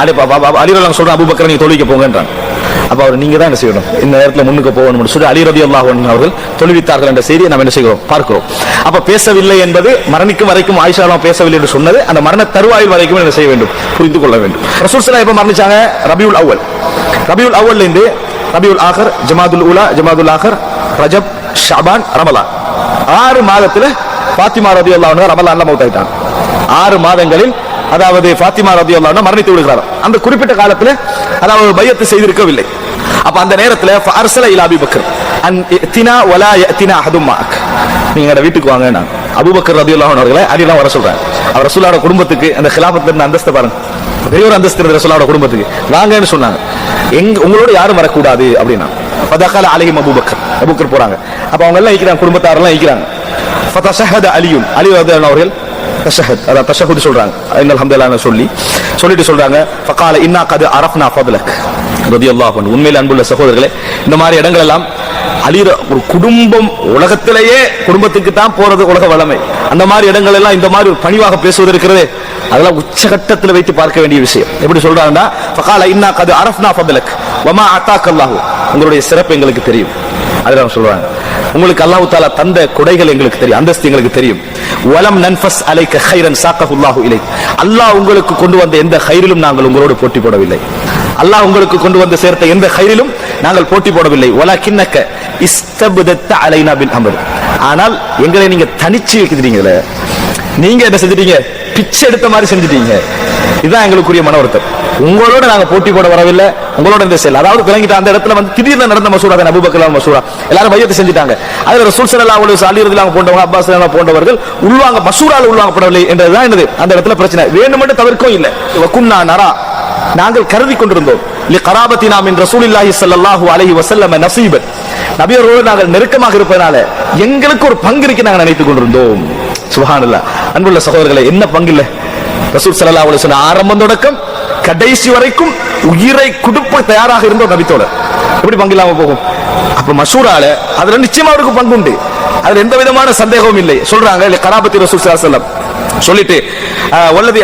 அலி ரலியல்லாஹு சொல்றாங்க, அபூபக்கர் நீங்க தொழுவிக்க போங்கன்றாங்க. அப்ப அவர் நீங்க தான் என்ன செய்யணும், இந்த நேரத்தில் முன்னுக்கு போகணும் சொல்லி அலி ரலியல்லாஹு அன்ஹு அவர்கள் தொழுவித்தார்கள் என்ற செய்தியை நாம் என்ன செய்கிறோம், பார்க்கிறோம். அப்ப பேசவில்லை என்பது மரணிக்கும் வரைக்கும் ஆயிஷா பேசவில்லை என்று சொன்னது அந்த மரண தருவாயில் வரைக்கும் என்ன செய்ய வேண்டும், புரிந்து கொள்ள வேண்டும். ரசூல் ஸல்லல்லாஹு எப்ப மரணிச்சாங்க, ரபியுல் அவ்வல். ரபியுல் அவ்வல்ல இருந்து ரபியுல் ஆகர், ஜமாதுல் ஊலா, ஜமாதுல் ஆகர், ரஜப், ஷஅபான், ரமலான் 6 மாதத்துல ஃபாத்திமா ரலியல்லாஹு அன்ஹா ரமலான்ல மௌத்தாயிட்டாங்க. 6 மாதங்களில் அதாவது ஃபாத்திமா ரலியல்லாஹு அன்ஹா மரணித்து விடுகிறார். அந்த குறிப்பிட்ட காலத்துல அதாவது பையத்து செய்திருக்கவில்லை. அப்ப அந்த நேரத்துல ஃபஅர்ஸல இலா அபூபக்கர் அன் இத்தினா வலா யத்தினா அஹதும் மஅக், நீங்க வீட்டுக்கு வாங்க. நான் அபூபக்கர் ரலியல்லாஹு அன்ஹு அவர்களை அலிலாம் வர சொல்றாங்க. அவர் ரசூலுல்லாஹ்வுடைய குடும்பத்துக்கு அந்த খিলাফத்துல இருந்த அந்தஸ்து பாருங்க, பெரிய ஒரு அந்தஸ்து இருந்த ரசூலுல்லாஹ்வுடைய குடும்பத்துக்கு வாங்கன்னு சொன்னாங்க. உங்களோட யாரும் வரக்கூடாது அப்படின்னா ஃபதகல அலைஹிம் அபூபக்கர். அபூபக்கர் போறாங்க. அப்ப அவங்க எல்லாம் இருக்கிறாங்க, குடும்பத்தாரெல்லாம் இருக்கிறாங்க. ஃபதஷஹத அலியுன், அலி ரலியல்லாஹு அவர்கள் தஷஹத், அத தஷஹுத் சொல்றாங்க, இன்னல் ஹம்துலில்லாஹ் சொல்லிட்டு சொல்றாங்க, ஃபகால இன்னா கத் அரஃப்னா ஃபத்லக் ரலியல்லாஹு அன்ஹு. உண்மையிலே அன்புள்ள சகோதரர்களே, இந்த மாதிரி இடங்கள் எல்லாம் அலி ஒரு குடும்பம், உலகத்திலேயே குடும்பத்துக்கு தான் போறது உலக வளமை. அந்த மாதிரி இடங்கள் எல்லாம் இந்த மாதிரி ஒரு பணிவாக பேசுவது இருக்கிறது, அதெல்லாம் உச்சகட்டத்தில் வைத்து பார்க்க வேண்டிய விஷயம். எப்படி சொல்றாங்கன்னா, ஃபகால இன்னா கத் அரஃப்னா ஃபத்லக் வமா அதாக்கல்லாஹு, உங்களுடைய சிறப்பு எங்களுக்கு தெரியும். அதெல்லாம் சொல்றாங்க, உங்களுக்கு அல்லாஹ் தஆலா தந்த கொடைகள் எங்களுக்கு தெரியும், அந்தஸ்து எங்களுக்கு தெரியும். வலம் நன்ஃபஸ் அலைக கைரன் சாக்கஹுல்லாஹு இலைக், அல்லாஹ் உங்களுக்கு கொண்டு வந்த எந்த கைரிலும் நாங்கள் உங்களோடு போட்டி போடவில்லை. அல்லாஹ் உங்களுக்கு கொண்டு வந்து சேர்த்த எந்த கைரிலும் நாங்கள் போட்டி போடவில்லை. வலக்கின்னக இஸ்தப்தத்த அலைனா பில் அம்ர், ஆனால் எங்களை நீங்க தனிச்சு வைக்கிறீங்களே, நீங்க என்ன செஞ்சிட்டீங்க, பிச்சை எடுத்த மாதிரி செஞ்சிட்டீங்க. இதுதான் எங்களுக்குரிய மன வருத்தம். உங்களோட நாங்க போட்டி போட வரவில்லை, உங்களோட இந்த செயல். அதாவது விளங்கிட்ட அந்த இடத்துல வந்து திடீர்னு நடந்த மசூரா தான் அபூபக்கர் மசூரா, எல்லாரும் பையத்தை செஞ்சுட்டாங்க. அதுல ரசூல் ஸல்லல்லாஹு அலைஹி வஸல்லம், அலி ரலியல்லாஹு போன்றவங்க, அப்பாஸ் ரலியல்லாஹு போன்றவர்கள் உள்வாங்க மசூரால உள்வாங்கப்படவில்லை என்றதுதான் என்னது அந்த இடத்துல பிரச்சனை. வேணுமென்று தவிர்க்கவும் இல்லை. வகுன்னா நரா, நாங்கள் கருதி கொண்டிருந்தோம், லி கராபத்தினா மின் ரசூலில்லாஹி ஸல்லல்லாஹு அலைஹி வஸல்லம் நஸீபன், நபியோடு நாங்கள் நெருக்கமாக இருப்பதனால எங்களுக்கு ஒரு பங்கு இருக்கு நாங்கள் நினைத்துக் கொண்டிருந்தோம். சுப்ஹானல்லாஹ். அன்புள்ள சகோதரர்களே, என்ன பங்கு இல்ல? ரசூல் ஸல்லல்லாஹு அலைஹி வஸல்லம் ஆரம்பம் தொடக்கம் கடைசி வரைக்கும் உயிரை கொடுப்ப தயாராக இருந்த ஒரு நபித்தோழர், எப்படி பங்கு இல்லாம போகும்? அப்ப மசூரால அதுல நிச்சயமா அவருக்கு பங்கு உண்டு, அதுல எந்த விதமான சந்தேகமும் இல்லை. சொல்றாங்க கராபத்தி ரசூல் ஸல்லல்லாஹு அலைஹி வஸல்லம் சொல்லிட்டு வல்லதி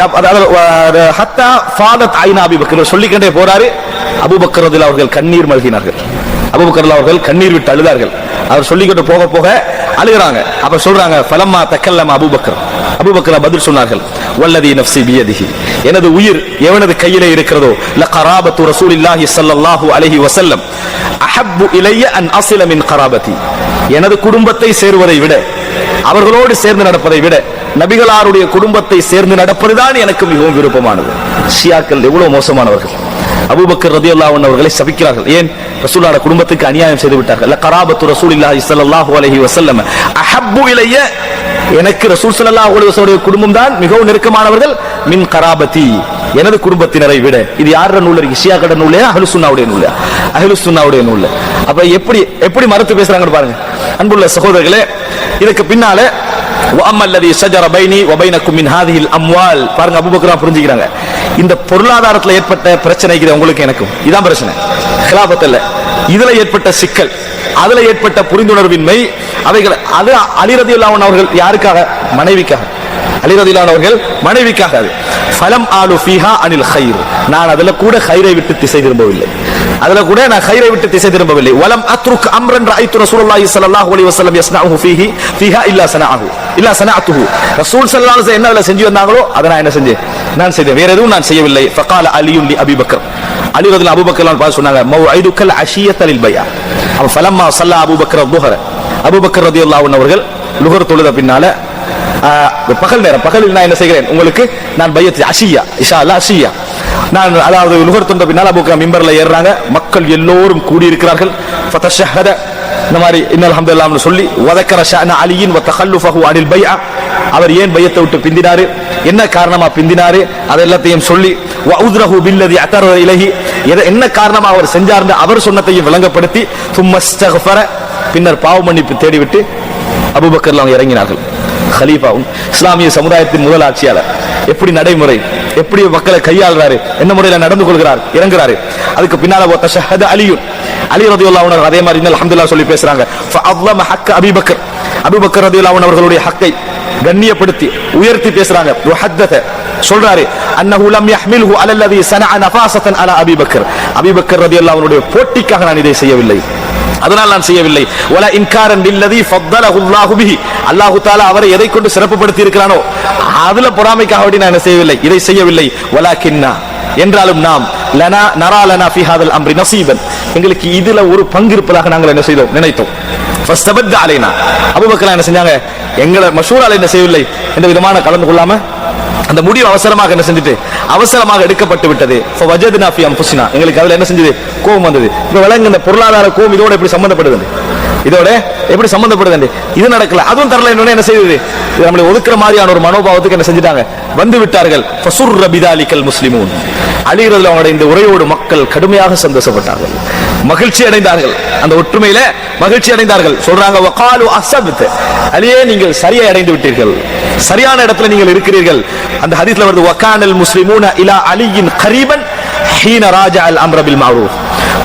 ஹத்தா ஃபாதத் ஐனா அபூபக்கர் சொல்லிக்கிட்டே போறாரு. அபூபக்கர் ரலியல்லாஹு அவர்கள் கண்ணீர் மல்கினார்கள். அபூபக்கர் அவர்கள் கண்ணீர் விட்டு அழுதார்கள். அவர் சொல்லிக்கிட்டு போக போக அழுகிறாங்க. அப்ப சொல்றாங்க, ஃபலம்மா தக்கல்லம அபூபக்கர், அபூபக்கர் பதில் சொன்னார்கள், வல்லதி நஃப்ஸி பியதிஹி, எனது உயிர் எவனது கையிலே இருக்கிறதோ, லகராபத்து ரசூலில்லாஹி ஸல்லல்லாஹு அலைஹி வஸல்லம் அஹப்பு இலைய அன் அஸில மின் கராபதி, எனது குடும்பத்தை சேர்வதை விட, அவர்களோடு சேர்ந்து நடப்பதை விட நபிகளாருடைய குடும்பத்தை சேர்ந்து நடப்பதுதான் எனக்கு மிகவும் விருப்பமானது. ஷியாக்கள் எவ்வளவு மோசமானவர்கள்! அபூபக்கர் ரலியல்லாஹு அன்ஹு அவர்களை சபிக்கிறார்கள். ஏன்? ரசூலுல்லாஹ் குடும்பத்துக்கு அநியாயம் செய்து விட்டார்கள். லகராபத்து ரசூலில்லாஹி ஸல்லல்லாஹு அலைஹி வஸல்லம் அஹப்பு இலைய எனக்கு ரசூல் ஸல்லல்லாஹு அலைஹி வஸல்லம் குடும்பம் தான் மிகவும் நெருக்கமானவர்கள் மின் கராபதி, எனது குடும்பத்தினரை விட. இது யார நூல் இருக்கு? ஷியா கட நூல், அஹ்லுஸ் சுன்னாவுடைய நூல், அஹ்லுஸ் சுன்னாவுடைய நூல். அப்ப எப்படி எப்படி மறுத்து பேசுறாங்கன்னு பாருங்க அன்புள்ள சகோதரர்களே. இதுக்கு பின்னால வஅம்மல்லதி ஷஜர பைனி வ பைனக்கும் மின் ஹாதிஹில் அம்வால், பாருங்க அபூபக்கர் புரிஞ்சுக்கிறாங்க. இந்த பொருளாதாரத்தில் ஏற்பட்ட பிரச்சனைக்கு உங்களுக்கு எனக்கும் இதான் பிரச்சனை, கிலாபத் அல்ல. இதுல ஏற்பட்ட சிக்கல், அதுல ஏற்பட்ட புரிந்துணர்வின்மை, அவைகள் அது அலி ரலியல்லாஹு அன்ஹு அவர்கள் யாருக்காக? மனைவிக்காக. அலி ரலியல்லாஹு அன்ஹு அவர்கள் மனைவிக்காக. அது ஃபலம் ஆலு ஃபீஹா அனில் கைர், நான் அதுல கூட கைரை விட்டு திசை திரும்பவில்லை, அதுல கூட நான் கைரை விட்டு திசை திரும்பவில்லை. வலம் அத்ருக் அம்ரன் ரஅய்து ரசூலுல்லாஹி ஸல்லல்லாஹு அலைஹி வஸல்லம் யஸ்னஉஹு ஃபீஹா இல்லா ஸனஅத்துஹு, ரசூல் ஸல்லல்லாஹு அலைஹி வஸல்லம் என்ன செஞ்சு வந்தாங்களோ அதை நான் என்ன செஞ்சேன்? நான் செய்தேன், வேற எதுவும் நான் செய்யவில்லை. ஃபகால அலியுன் லி அபீ பக்கர், அலி ரலியல்லாஹு அபூபக்கர் பார்த்து சொன்னாங்க, மௌஇதுக்கல் அஷியத லில் பைஅ. அப்ப ஃபலம்மா ஸல்லா அபூபக்கர் ظهر, அபூபக்கர் ரலியல்லாஹு அன்ஹு அவர்கள் லுஹர் தொழுத பின்னால பகல் நேரம், பகலில் நான் என்ன செய்கிறேன் உங்களுக்கு? நான் பையத் அஷியா, இஷா அல்ல அஷியா, நான் அதாவது லுஹர் தொழுத பின்னால அபூபக்கர் மிம்பர்ல ஏறுறாங்க, மக்கள் எல்லோரும் கூடி இருக்கிறார்கள். ஃபதஷஹத, இந்த மாதிரி இன்னல் ஹம்துலில்லாஹ்னு சொல்லி வதக்கர ஷஅன அலியின் வ தகல்லுஃபஹு அனில் பைஅ, அவர் ஏன் பையத்தை விட்டு பிந்தினாரு, என்ன காரணமா பிந்தினாரு, அது எல்லாத்தையும் சொல்லி வ உத்ரஹு பில்லதி அத்தர இலைஹி, என்ன காரணமா அவர் செஞ்சார்னு அவர் சொன்னதையும் விளங்கப்படுத்தி தும்மஸ்தக்ஃபர, பின்னர் பாவ மன்னிப்பு தேடிவிட்டு அபூபக்கர் அவங்க இறங்கினார்கள். கலீஃபாவும் இஸ்லாமிய சமுதாயத்தின் முதல் ஆட்சியாளர், எப்படி நடைமுறை, எப்படி மக்களை கையாளுறாரு, என்ன முறையில் நடந்து கொள்கிறார், இறங்குறாரு. அதுக்கு பின்னால தஷஹத அலியுன், அலி ரலியல்லாஹு அன்ஹு அதே மாதிரி அல்ஹம்துலில்லாஹ் சொல்லி பேசுறாங்க. ஃபஅظم حق ابي بكر, அபூபக்கர் ரலியல்லாஹு அன்ஹு அவர்களுடைய ஹக்கை கண்ணியப்படுத்தி உயர்த்தி பேசுறாங்க. வஹத்தத, சொல்றாரு, அன்னஹு லம் யஹ்மில்ஹு அலா அல்லதி ஸனஅ நஃபாஸதன் அலா அபீ பக்கர், அபீ பக்கர் ரலியல்லாஹு அன்ஹுடைய போட்டிக்காக நான் இதை செய்யவில்லை, அதனால் நான் செய்யவில்லை. வலா இன்காரன் பில்லதி ஃபضله الله به, அல்லாஹ் தஆலா அவரை எதை கொண்டு சிறப்புப்படுத்தி இருக்கிறானோ அதுல பொறாமைக்காக வேண்டி நான் செய்யவில்லை, இதை செய்யவில்லை. வலாக்கின்னா, என்றாலும் நாம் லனா நரா லனா ஃபீ ஹாதல் அம்ரி நஸீபன், எங்களுக்கு இதுல ஒரு பங்கு இருப்பதாக நாங்கள் என்ன செய்தோம், நினைத்தோம். ஃபஸ்தபத் அலைனா, அபூபக்கர் என்ன செஞ்சாங்க, எங்களை மஷூரால என்ன செய்யவில்லை, எந்த விதமான கலந்து கொள்ளாம அந்த முடிவு அவசரமாக என்ன செஞ்சுட்டு அவசரமாக எடுக்கப்பட்டு விட்டது. ஃபவஜத்னா ஃபீ அன்ஃபுஸினா, எங்களுக்கு அதுல என்ன செஞ்சது, கோபம் வந்தது. இப்ப விலங்கு இந்த பொருளாதார கோபம் இதோட எப்படி சம்பந்தப்படுது, இதோட எப்படி சம்பந்தப்படுது, இது நடக்கல அதுவும் தரல, என்ன செய்யுது, இது நம்மளை ஒதுக்குற மாதிரியான ஒரு மனோபாவத்துக்கு என்ன செஞ்சிட்டாங்க, வந்து விட்டார்கள். ஃபசுர்ர பிதாலிகல் முஸ்லிமூன், அலி ரலியல்லாஹு அவங்களுடைய இந்த உரையோடு மக்கள் கடுமையாக சந்தோஷப்பட்டார்கள், மகிழ்ச்சி அடைந்தார்கள், அந்த ஒற்றுமையில மகிழ்ச்சி அடைந்தார்கள். சொல்றாங்க, வகாலு அஸப்த, அலியே நீங்கள் சரியை அடைந்து விட்டீர்கள், சரியான இடத்துல நீங்கள் இருக்கிறீர்கள். அந்த ஹதீஸ்ல வருது, வகானல் முஸ்லிமூன இலா அலியின் கரீபன் ஹீன ராஜா அல் அம்ர பில் மஅரூஃப்,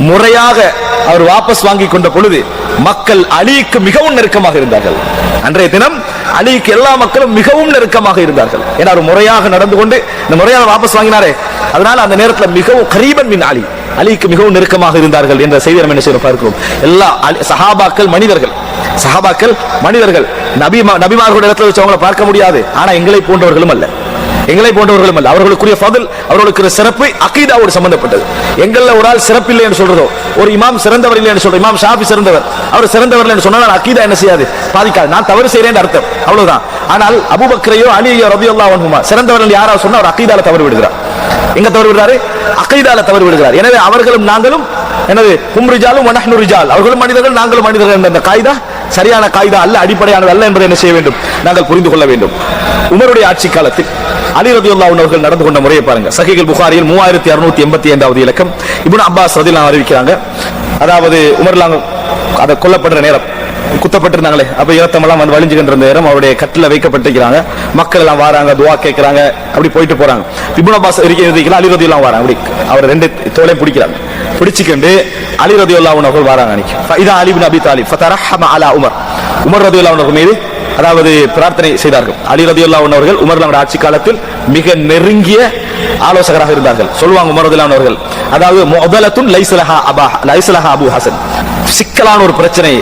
முறையாக அவர் வாபஸ் வாங்கி கொண்ட பொழுது மக்கள் அலிக்கு மிகவும் நெருக்கமாக இருந்தார்கள். அன்றைய தினம் அலிக்கு எல்லா மக்களும் மிகவும் நெருக்கமாக இருந்தார்கள். ஏன்னா அவர் முறையாக நடந்து கொண்டு இந்த முறையாக வாபஸ் வாங்கினாரே, அதனால அந்த நேரத்தில் மிகவும் கரீபன் மின் அலி, அலிக்கு மிகவும் நெருக்கமாக இருந்தார்கள் என்ற செய்தி நம்ம என்ன செய்ய பார்க்கிறோம். எல்லா சஹாபாக்கள் மனிதர்கள், சஹாபாக்கள் மனிதர்கள், நபிமார்களுடைய இடத்துல வச்சு அவங்களை பார்க்க முடியாது. ஆனா எங்களை போன்றவர்களும் அல்ல, எங்களை போன்றவர்களும் அல்ல. அவர்களுக்குரிய ஃபضل, அவர்களுக்கு சிறப்பு அகீதாவோடு சம்பந்தப்பட்டது. எங்கள்ல ஒரு ஆள் சிறப்பு இல்லை என்று சொல்றதோ, ஒரு இமாம் சிறந்தவர் இல்லை என்று சொல்றோம், இமாம் ஷாஃபி சிறந்தவர், அவர் சிறந்தவர் என்று சொன்னால் அகீதா என்ன செய்யாது, பாதிக்காது. நான் தவறு செய்றேன் அர்த்தம், அவ்வளவுதான். ஆனால் அபூபக்கரையோ அலியோ ரலியல்லாஹு அன்ஹுமா சிறந்தவர்கள் யாராவது சொன்னா அவர் அகீதால தவறு விடுகிறார். எங்க தவறு விடுறாரு, அகீதால தவறு விடுகிறார். எனவே அவர்களும் நாங்களும், எனவே ஹும் ரிஜாலும் வ நஹ்னு ரிஜால், அவர்களும் மனிதர்கள் நாங்களும் மனிதர்கள் என்ற அந்த காயிதா சரியான காயிதா அல்ல, அடிப்படையானது அல்ல என்பதை என்ன செய்ய வேண்டும், நாங்கள் புரிந்து கொள்ள வேண்டும். உமருடைய ஆட்சி காலத்தில் அலி ரலியல்லாஹு அன்ஹு அவர்கள் நடந்து கொண்ட முறையை பாருங்க. சஹீஹுல் புகாரியில் 3685வது இலக்கம், இப்னு அப்பாஸ் ரலியல்லாஹு அறிவிக்கிறாங்க. அதாவது உமர்லாம் அதை கொல்லப்படுற நேரம், குத்தப்பட்டிருந்தாங்களே, அப்ப இரத்தமெல்லாம் வந்து வழிஞ்சுகின்ற நேரம் அவருடைய கட்டில வைக்கப்பட்டிருக்கிறாங்க. மக்கள் எல்லாம் வராங்க, துவா கேட்கிறாங்க, அப்படி போயிட்டு போறாங்க. இப்னு அப்பாஸ் இருக்கிற அலி ரலியல்லாஹு வராங்க, அப்படி அவர் ரெண்டு தோளையும் பிடிக்கிறாங்க, பிடிச்சிக்கிண்டு அலி ரலியல்லாஹு அன்ஹு அவர்கள் வராங்க. அன்னைக்கு ஃபைதா அலி இப்னு அபி தாலிப் ஃபதரஹம அலா உமர், உமர் ரலியல்லாஹு அன்ஹு மீது அதாவது பிரார்த்தனை செய்தார்கள். அலி ரலியல்லாஹு அன்ஹு அவர்கள் உமர் ஆட்சி காலத்தில் மிக நெருங்கிய ஆலோசகராக இருந்தார்கள். சொல்லுவாங்க உமர் ரலியல்லாஹு அன்ஹு அவர்கள், அதாவது முஅதலத்துன் லைஸலஹா அபூ ஹசன், சிக்கலான ஒரு பிரச்சனை,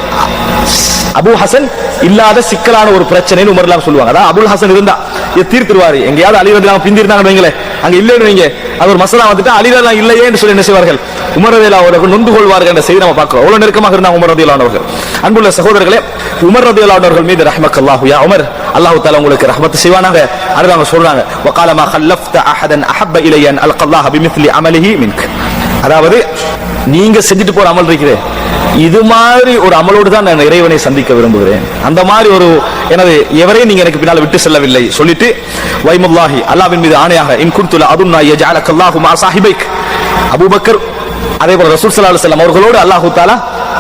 அபூ ஹசன் இல்லாத சிக்கலான ஒரு பிரச்சனைன்னு உமர்லாம் சொல்லுவாங்க. அதாவது அபுல் ஹசன் இருந்தா இதை தீர்த்துருவாரு. எங்கேயாவது அலி ரலியல்லாஹு பிந்தி இருந்தாங்கன்னு வைங்களே, அங்க இல்லைன்னு வைங்க, அது ஒரு மசலா வந்துட்டு அலி ரலியல்லாஹு இல்லையே என்று சொல்லி என்ன செய்வார்கள், உமர் ரலியல்லாஹு அவர்கள் நொந்து கொள்வார்கள் என்ற செய்தி நம்ம பார்க்கிறோம். அவ்வளவு நெருக்கமாக இருந்தாங்க உமர் ரலியல்லாஹு அவர்கள். அன்புள்ள சகோதரர்களே, உமர் ரலியல்லாஹு அவர்கள் மீது ரஹ்மக்கல்லாஹு யா உமர், அல்லாஹ் தஆலா உங்களுக்கு ரஹ்மத் செய்வானாக. அடுத்து சொல்றாங்க, வகால மா கல்லஃப்த அஹதன் அஹப்ப இலைய அன் அல்கல்லாஹ பிமிஸ்லி அமலிஹி மின்க், அதாவது நீங்க செஞ்சுட்டு போற அமல் இருக்கிறே, இது மாதிரி ஒரு அமலோடு தான் நான் இறைவனை சந்திக்க விரும்புகிறேன். அந்த மாதிரி ஒரு எனது எவரையும் நீங்க எனக்கு பின்னால் விட்டு செல்லவில்லை சொல்லிட்டு வைமுல்லாஹி அல்லாஹ்வின் மீது ஆணையாக இன் குன்துல அதுன்னா யஜஅலக்கல்லாஹு மா சாஹிபைக் அபூபக்கர் அதே போல ரசூல் ஸல்லல்லாஹு அலைஹி வஸல்லம் அவர்களோடு அல்லாஹ் தஆலா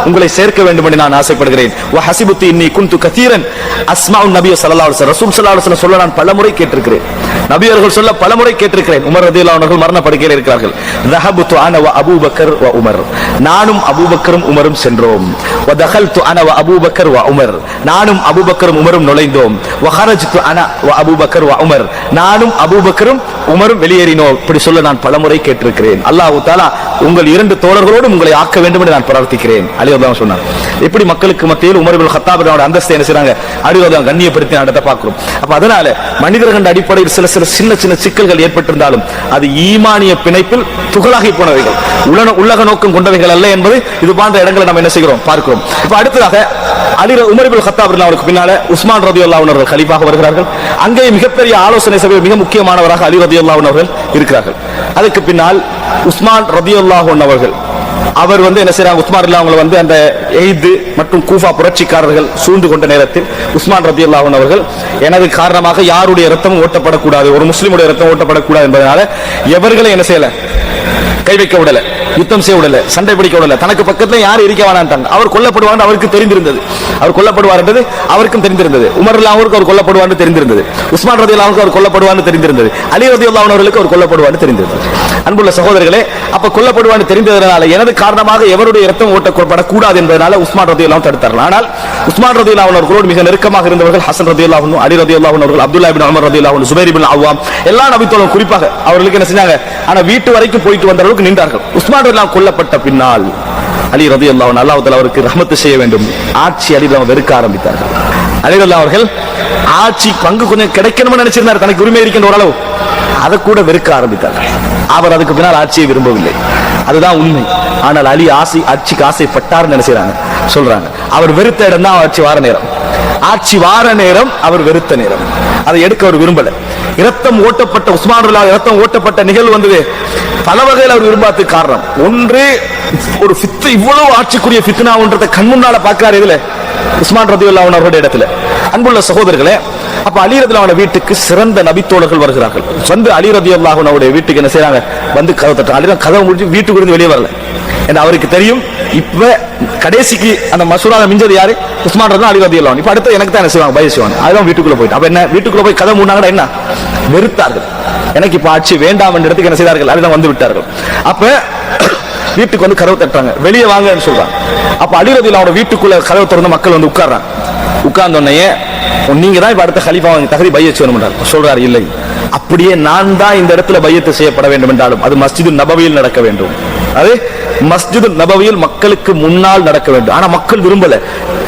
உங்களை சேர்க்க வேண்டும் என்று நான் ஆசைப்படுகிறேன். வ ஹஸிபுத்தி இன்னி குன்து கதீரன் அஸ்மாஉன் நபி ஸல்லல்லாஹு அலைஹி வஸல்லம் ரசூல் ஸல்லல்லாஹு அலைஹி வஸல்லம் சொல்ல நான் பலமுறை கேட்டிருக்கிறேன். நபி அவர்கள் சொல்ல பலமுறை கேட்டிருக்கிறேன். உமர் ரலியல்லாஹு அன்ஹு மரண படுக்கையில் இருக்கிறார்கள். ذهبت انا وابو بكر وعمر நானும் அபூபக்கரும் உமரும் சென்றோம். ودخلت انا وابو بكر وعمر நானும் அபூபக்கரும் உமரும் நுழைந்தோம். وخرجت انا وابو بكر وعمر நானும் அபூபக்கரும் உமரும் வெளியேறினோம். இப்படி சொல்ல நான் பலமுறை கேட்டிருக்கிறேன். அல்லாஹ் தஆலா உங்கள் இரண்டு தோழர்களோடு உங்களை ஆக்க வேண்டும் என்று நான் பிரார்த்திக்கிறேன். அலி ரலியல்லாஹு சொன்னார். இப்படி மக்களுக்கு மத்தியில் உமர் இப்னு கத்தாப் அவருடைய அந்தஸ்தை என்ன செய்றாங்க, அலி ரலியல்லாஹு கண்ணியப்படுத்தி நடத்த பார்க்கிறோம். அப்ப அதனால மனிதர்கள் அடிப்படையில் சில சின்ன சின்ன சிக்கல்கள் ஏற்பட்டிருந்தாலும் அது ஈமானிய பிணைப்பில் துகளாகி போனவைகள், உலக நோக்கம் கொண்டவைகள் அல்ல என்பது இது போன்ற இடங்களை நாம் என்ன செய்கிறோம் பார்க்கிறோம். இப்ப அடுத்ததாக உமர் இப்னு கத்தாப் அவருக்கு பின்னால உஸ்மான் ரலியல்லாஹு அன்ஹு அவர்கள் கலீஃபாக வருகிறார்கள். அங்கே மிகப்பெரிய ஆலோசனை சபையில் மிக முக்கியமானவராக அலி ரலியல்லாஹு அன்ஹு அவர்கள் இருக்கிறார்கள். அதுக்கு பின்னால் உஸ்மான் ரலியல்லாஹு அன்ஹு அவர்கள் அவர் என்ன செய்றாங்க, உஸ்மான் ரலியல்லாஹு அன்ஹு அந்த எய்து மற்றும் கூஃபா புரட்சிக்காரர்கள் சூழ்ந்து கொண்ட நேரத்தில் உஸ்மான் ரலியல்லாஹு அன்ஹு அவர்கள் எனது காரணமாக யாருடைய இரத்தமும் ஓட்டப்படக்கூடாது, ஒரு முஸ்லிமுடைய இரத்தம் ஓட்டப்படக்கூடாது என்பதனால எவர்களை என்ன செய்யல, கை வைக்க விடல, யுத்தம் செய்ய விடல, சண்டை பிடிக்க விடல. தனக்கு பக்கத்துல யாரும் இருக்க வேணாம். அவர் கொல்லப்படுவார் அவருக்கு தெரிந்திருந்தது. அவர் கொல்லப்படுவார் என்றது அவருக்கும் தெரிந்திருந்தது. உமர் ரலியல்லாஹு அன்ஹு அவர் கொல்லப்படுவார் தெரிந்திருந்தது. உஸ்மான் ரலியல்லாஹு அன்ஹு அவர் கொல்லப்படுவார் தெரிந்திருந்தது. அலி ரலியல்லாஹு அன்ஹு அவர்களுக்கு அவர் கொல்லப்படுவார் தெரிந்திருந்தது. அன்புள்ள சகோதரர்களே, அப்ப கொல்லப்படுவார் தெரிந்ததனால எனது காரணமாக எவருடைய இரத்தம் ஓட்டப்படக்கூடாது என்பதனால உஸ்மான் ரலியல்லாஹு அன்ஹு தடுத்தார்கள். ஆனால் உஸ்மான் ரலியல்லாஹு அன்ஹு அவர்களோடு மிக நெருக்கமாக இருந்தவர்கள் ஹசன் ரலியல்லாஹு அன்ஹு, அலி ரலியல்லாஹு அன்ஹு அவர்கள், அப்துல்லாஹ் இப்னு உமர் ரலியல்லாஹு அன்ஹு, சுபைர் இப்னு அவ்வாம், எல்லா நபித்தோழர்களும் குறிப்பாக அவர்களுக்கு என்ன செஞ்சாங்க, ஆனா வீட்டு வரைக்கும் போயிட்டு வந்த அளவுக்கு நின்றார்கள். உஸ்மான் ரலியல்லாஹு கொல்லப்பட்ட பின்னால் அலி ரலியல்லாஹு அன்ஹு அல்லாஹ் தஆலா அவருக்கு ரஹ்மத் செய்ய வேண்டும், ஆட்சி அலி ரலியல்லாஹு வெறுக்க ஆரம்பித்தார்கள். அலி ரலியல்லாஹு அவர்கள் ஆட்சி பங்கு கொஞ்சம் கிடைக்கணும்னு நினைச்சிருந்தார், தனக்கு உரிமை இருக்கின்ற ஓரளவு, அதை கூட வெறுக்க ஆரம்பித்தார்கள். அவர் அதுக்கு பின்னால் ஆட்சியை விரும்பவில்லை, அதுதான் உண்மை. ஆனால் அலி ஆட்சிக்கு ஆசைப்பட்டார் நினைச்சாங்க, சொல்றாங்க. அவர் வெறுத்த இடம் தான் ஆட்சி வார நேரம், ஆட்சி வார நேரம் அவர் வெறுத்த நேரம், அதை எடுக்க அவர் விரும்பல. இரத்தம் ஓட்டப்பட்ட உஸ்மான் ரலியல்லாஹு இரத்தம் ஓட்டப்பட்ட நிகழ்வு வந்தது பல வகையில் அவர் விரும்பாததுக்கு காரணம் ஒன்று, ஒரு ஃபித்னா, இவ்வளவு ஆட்சிக்குரிய ஃபித்னான்றதை கண் முன்னால பார்க்கிறார். இதுல உஸ்மான் ரலியல்லாஹு அன்ஹு அவருடைய இடத்துல. அன்புள்ள சகோதரர்களே, அப்ப அலி ரலியல்லாஹு அன்ஹு வீட்டுக்கு சிறந்த நபித்தோழர்கள் வருகிறார்கள். வந்து அலி ரலியல்லாஹு அன்ஹுடைய வீட்டுக்கு என்ன செய்றாங்க, வந்து கதவு தட்டுறாங்க. அலி கதவு முடிஞ்சு வீட்டுக்கு இருந்து வெளியே வரல. ஏன்னா அவருக்கு தெரியும் இப்ப கடைசிக்கு அந்த மசூரால மிஞ்சது யாரு, உஸ்மான் ரலியல்லாஹு அலி ரலியல்லாஹு அன்ஹு. இப்ப அடுத்து எனக்கு தான் என்ன செய்வாங்க, பய செய்வாங்க. அதெல்லாம் வீட்டுக்குள்ள போயிட்டு அப்ப என்ன, வீட்டுக்குள்ள போய் கதவு மூடினாங்கன்னா என்ன, வெறுத்தார்கள். எனக்கு இப்ப ஆட்சி வேண்டாம் என்ற இடத்துக்கு என்ன செய்தார்கள், அலிதான் வந்து விட்டார்கள். அப்ப வீட்டுக்கு வந்து கதவு தட்டுறாங்க, வெளியே வாங்கன்னு சொல்றாங்க. அப்ப அலி ரலியல்லாஹு அன்ஹு வீட்டுக்குள்ள கதவு திறந்து மக்கள் வந்து உட்கார்றாங்க. உட்கார்ந்த உடனே நீங்க தான் இப்ப அடுத்த கலீஃபா தகுதி பையத் செய்யணும் சொல்றாரு. இல்லை, அப்படியே நான் தான் இந்த இடத்துல பையத்து செய்யப்பட வேண்டும் என்றாலும் அது மஸ்ஜிது நபவியில் நடக்க வேண்டும், அது மஸ்ஜிது நபவியில் மக்களுக்கு முன்னால் நடக்க வேண்டும். ஆனா மக்கள் விரும்பல,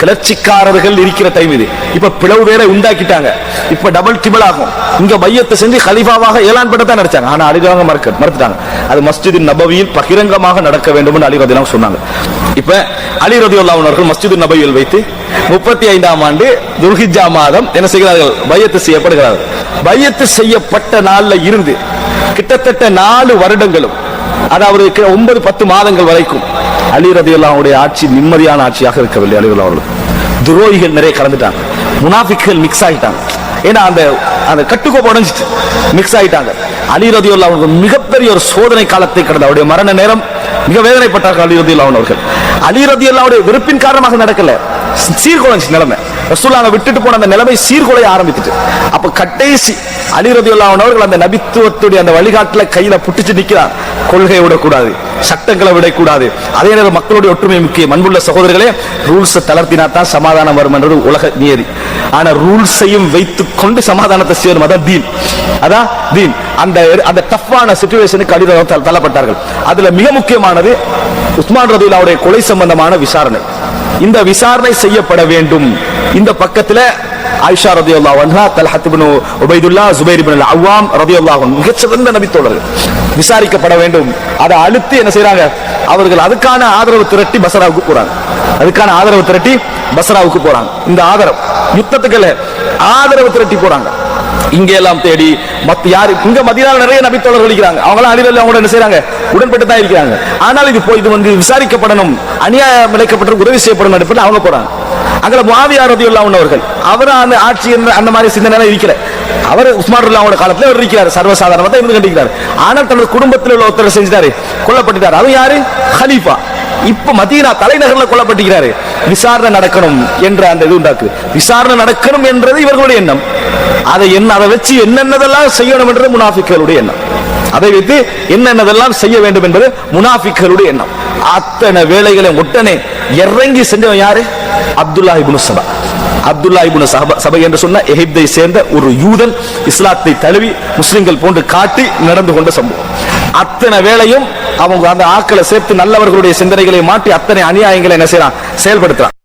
கிளர்ச்சிக்காரர்கள் இருக்கிற டைம் இது. இப்ப பிளவு வேற உண்டாக்கிட்டாங்க, இப்ப டபுள் டிபிள் ஆகும். இங்க பையத்தை செஞ்சு கலீஃபாவாக ஏலான் பண்ணத்தான் நினைச்சாங்க. ஆனா அலி ரலியல்லாஹு மறுத்துட்டாங்க. அது மஸ்ஜிது நபவியில் பகிரங்கமாக நடக்க வேண்டும் என்று அலி ரலியல்லாஹு அன்ஹு சொன்னாங்க. இப்ப அலி ரலியல்லாஹு அன்ஹு அவர்கள் மஸ்ஜிது நபவியில் வைத்து 35ஆம் ஆண்டு துல்ஹிஜ்ஜா மாதம் என்ன செய்கிறார்கள், பையத்து செய்யப்படுகிறார்கள். பையத்து செய்யப்பட்ட நாள்ல இருந்து கிட்டத்தட்ட 4 வருடங்களும், அதாவது 9-10 மாதங்கள் வரைக்கும் அலி ரலியல்லாஹு அன்ஹுடைய ஆட்சி நிம்மதியான ஆட்சியாக இருக்கவில்லை. அலி ரலியல்லாஹு அன்ஹு துரோகிகள் நிறைய கலந்துட்டாங்க, முனாஃபிக்குகள் மிக்ஸ் ஆகிட்டாங்க. ஏன்னா அந்த கட்டுக்கோப்பு உடைஞ்சிட்டு மிக்ஸ் ஆகிட்டாங்க. அலி ரலியல்லாஹு அன்ஹு மிகப்பெரிய ஒரு சோதனை காலத்தை கடந்த அவருடைய மரண நேரம் மிக வேதனைப்பட்டார்கள் அலி ரலியல்லாஹு அன்ஹு அவர்கள். அலி ரலியல்லாஹு அன்ஹுடைய வெறுப்பின் காரணமாக நடக்கல, சீர்குலைஞ்சு நிலைமை, ரசூலுல்லாஹ் விட்டுட்டு போன அந்த நிலைமை சீர்குலைய ஆரம்பித்துட்டு. அப்ப கடைசி அலி ரலியல்லாஹு அன்ஹு அவர்கள் அந்த நபித்துவத்துடைய அந்த வழிகாட்டுல கையில புட்டிச்சு நிக்கிறார். கொள்கையை விடக்கூடாது, சட்டங்களை விடக்கூடாது, அதே நேரம் மக்களுடைய ஒற்றுமை முக்கியம். அன்புள்ள சகோதரர்களே, ரூல்ஸ் தளர்த்தினா தான் சமாதானம் வரும் என்றது உலக நியதி. ஆனா ரூல்ஸையும் வைத்துக் கொண்டு சமாதானத்தை செய்யணும், அதான் தீன், அதான் தீன். அந்த டஃப்பான சிச்சுவேஷனுக்கு அலி ரலியல்லாஹு அன்ஹு தள்ளப்பட்டார்கள். அதுல மிக முக்கியமானது உஸ்மான் ரலியல்லாஹு அன்ஹுடைய கொலை சம்பந்தமான விசாரணை. இந்த விசாரணை செய்யப்பட வேண்டும். இந்த பக்கத்துல ஆயிஷா ரலியல்லாஹு அன்ஹா, தல்ஹத் இப்னு உபைதுல்லாஹ், சுபைர் இப்னு அவ்வாம் ரலியல்லாஹு அன்ஹு மிகச்சிறந்த நபித்தோழர்கள் விசாரிக்கப்பட வேண்டும். அதை அழுத்தி என்ன செய்றாங்க, அவர்கள் அதுக்கான ஆதரவு திரட்டி பஸ்ராவுக்கு போறாங்க. அதுக்கான ஆதரவு திரட்டி பஸ்ராவுக்கு போறாங்க. இந்த ஆதரவு யுத்தத்துக்கு ஆதரவு திரட்டி போறாங்க. இங்க எல்லாம் தேடி யாரு, இங்க மதீனால நிறைய நபித்தோழர்கள் இருக்கிறாங்க, அவங்க எல்லாம் அலி ரலியல்லாஹு அன்ஹு என்ன செய்றாங்க, உடன்பட்டு தான் இருக்கிறாங்க. ஆனால் இது வந்து விசாரிக்கப்படணும், அநியாயம் இழைக்கப்பட்ட உதவி செய்யப்படணும் அவங்க போறாங்க. அங்கே முஆவியா ரலியல்லாஹு அன்ஹு அவர்கள் அவர் அந்த ஆட்சி அந்த மாதிரி சிந்தனை இருக்கிற அவர் உஸ்மான் ரலியல்லாஹு அன்ஹு காலத்துல அவர் இருக்கிறார், சர்வசாதாரணமா தான் இருந்து கண்டிக்கிறார். ஆனால் தனது குடும்பத்தில் உள்ள ஒருத்தர் செஞ்சாரு, கொல்லப்பட்டார். அது யாரு? ஹலீஃபா. இப்ப மதீனா தலைநகர்ல கொல்லப்பட்டிருக்கிறாரு. விசாரணை நடக்கணும் என்ற அந்த இது உண்டாக்கு. விசாரணை நடக்கணும் என்றது இவர்களுடைய எண்ணம். அதை வச்சு என்னென்னதெல்லாம் செய்யணும் என்றது முனாஃபிக்களுடைய எண்ணம். அதை வைத்து என்னென்னதெல்லாம் செய்ய வேண்டும் என்பது முனாஃபிக்களுடைய எண்ணம். அத்தனை வேலைகளை உடனே இறங்கி செஞ்சவன் யாரு? அப்துல்லாஹ் இப்னு சபா. அப்துல்லாஹ் இப்னு சபா என்று சொன்ன எகிப்தை சேர்ந்த ஒரு யூதன் இஸ்லாத்தை தழுவி முஸ்லிம்கள் போன்று காட்டி நடந்து கொண்ட சம்பவம். அத்தனை வேளையும் அவங்க அந்த ஆக்களை சேர்த்து நல்லவர்களுடைய சிந்தனைகளை மாற்றி அத்தனை அநியாயங்களை என்ன செய்யறான்? செயல்படுத்துறான்.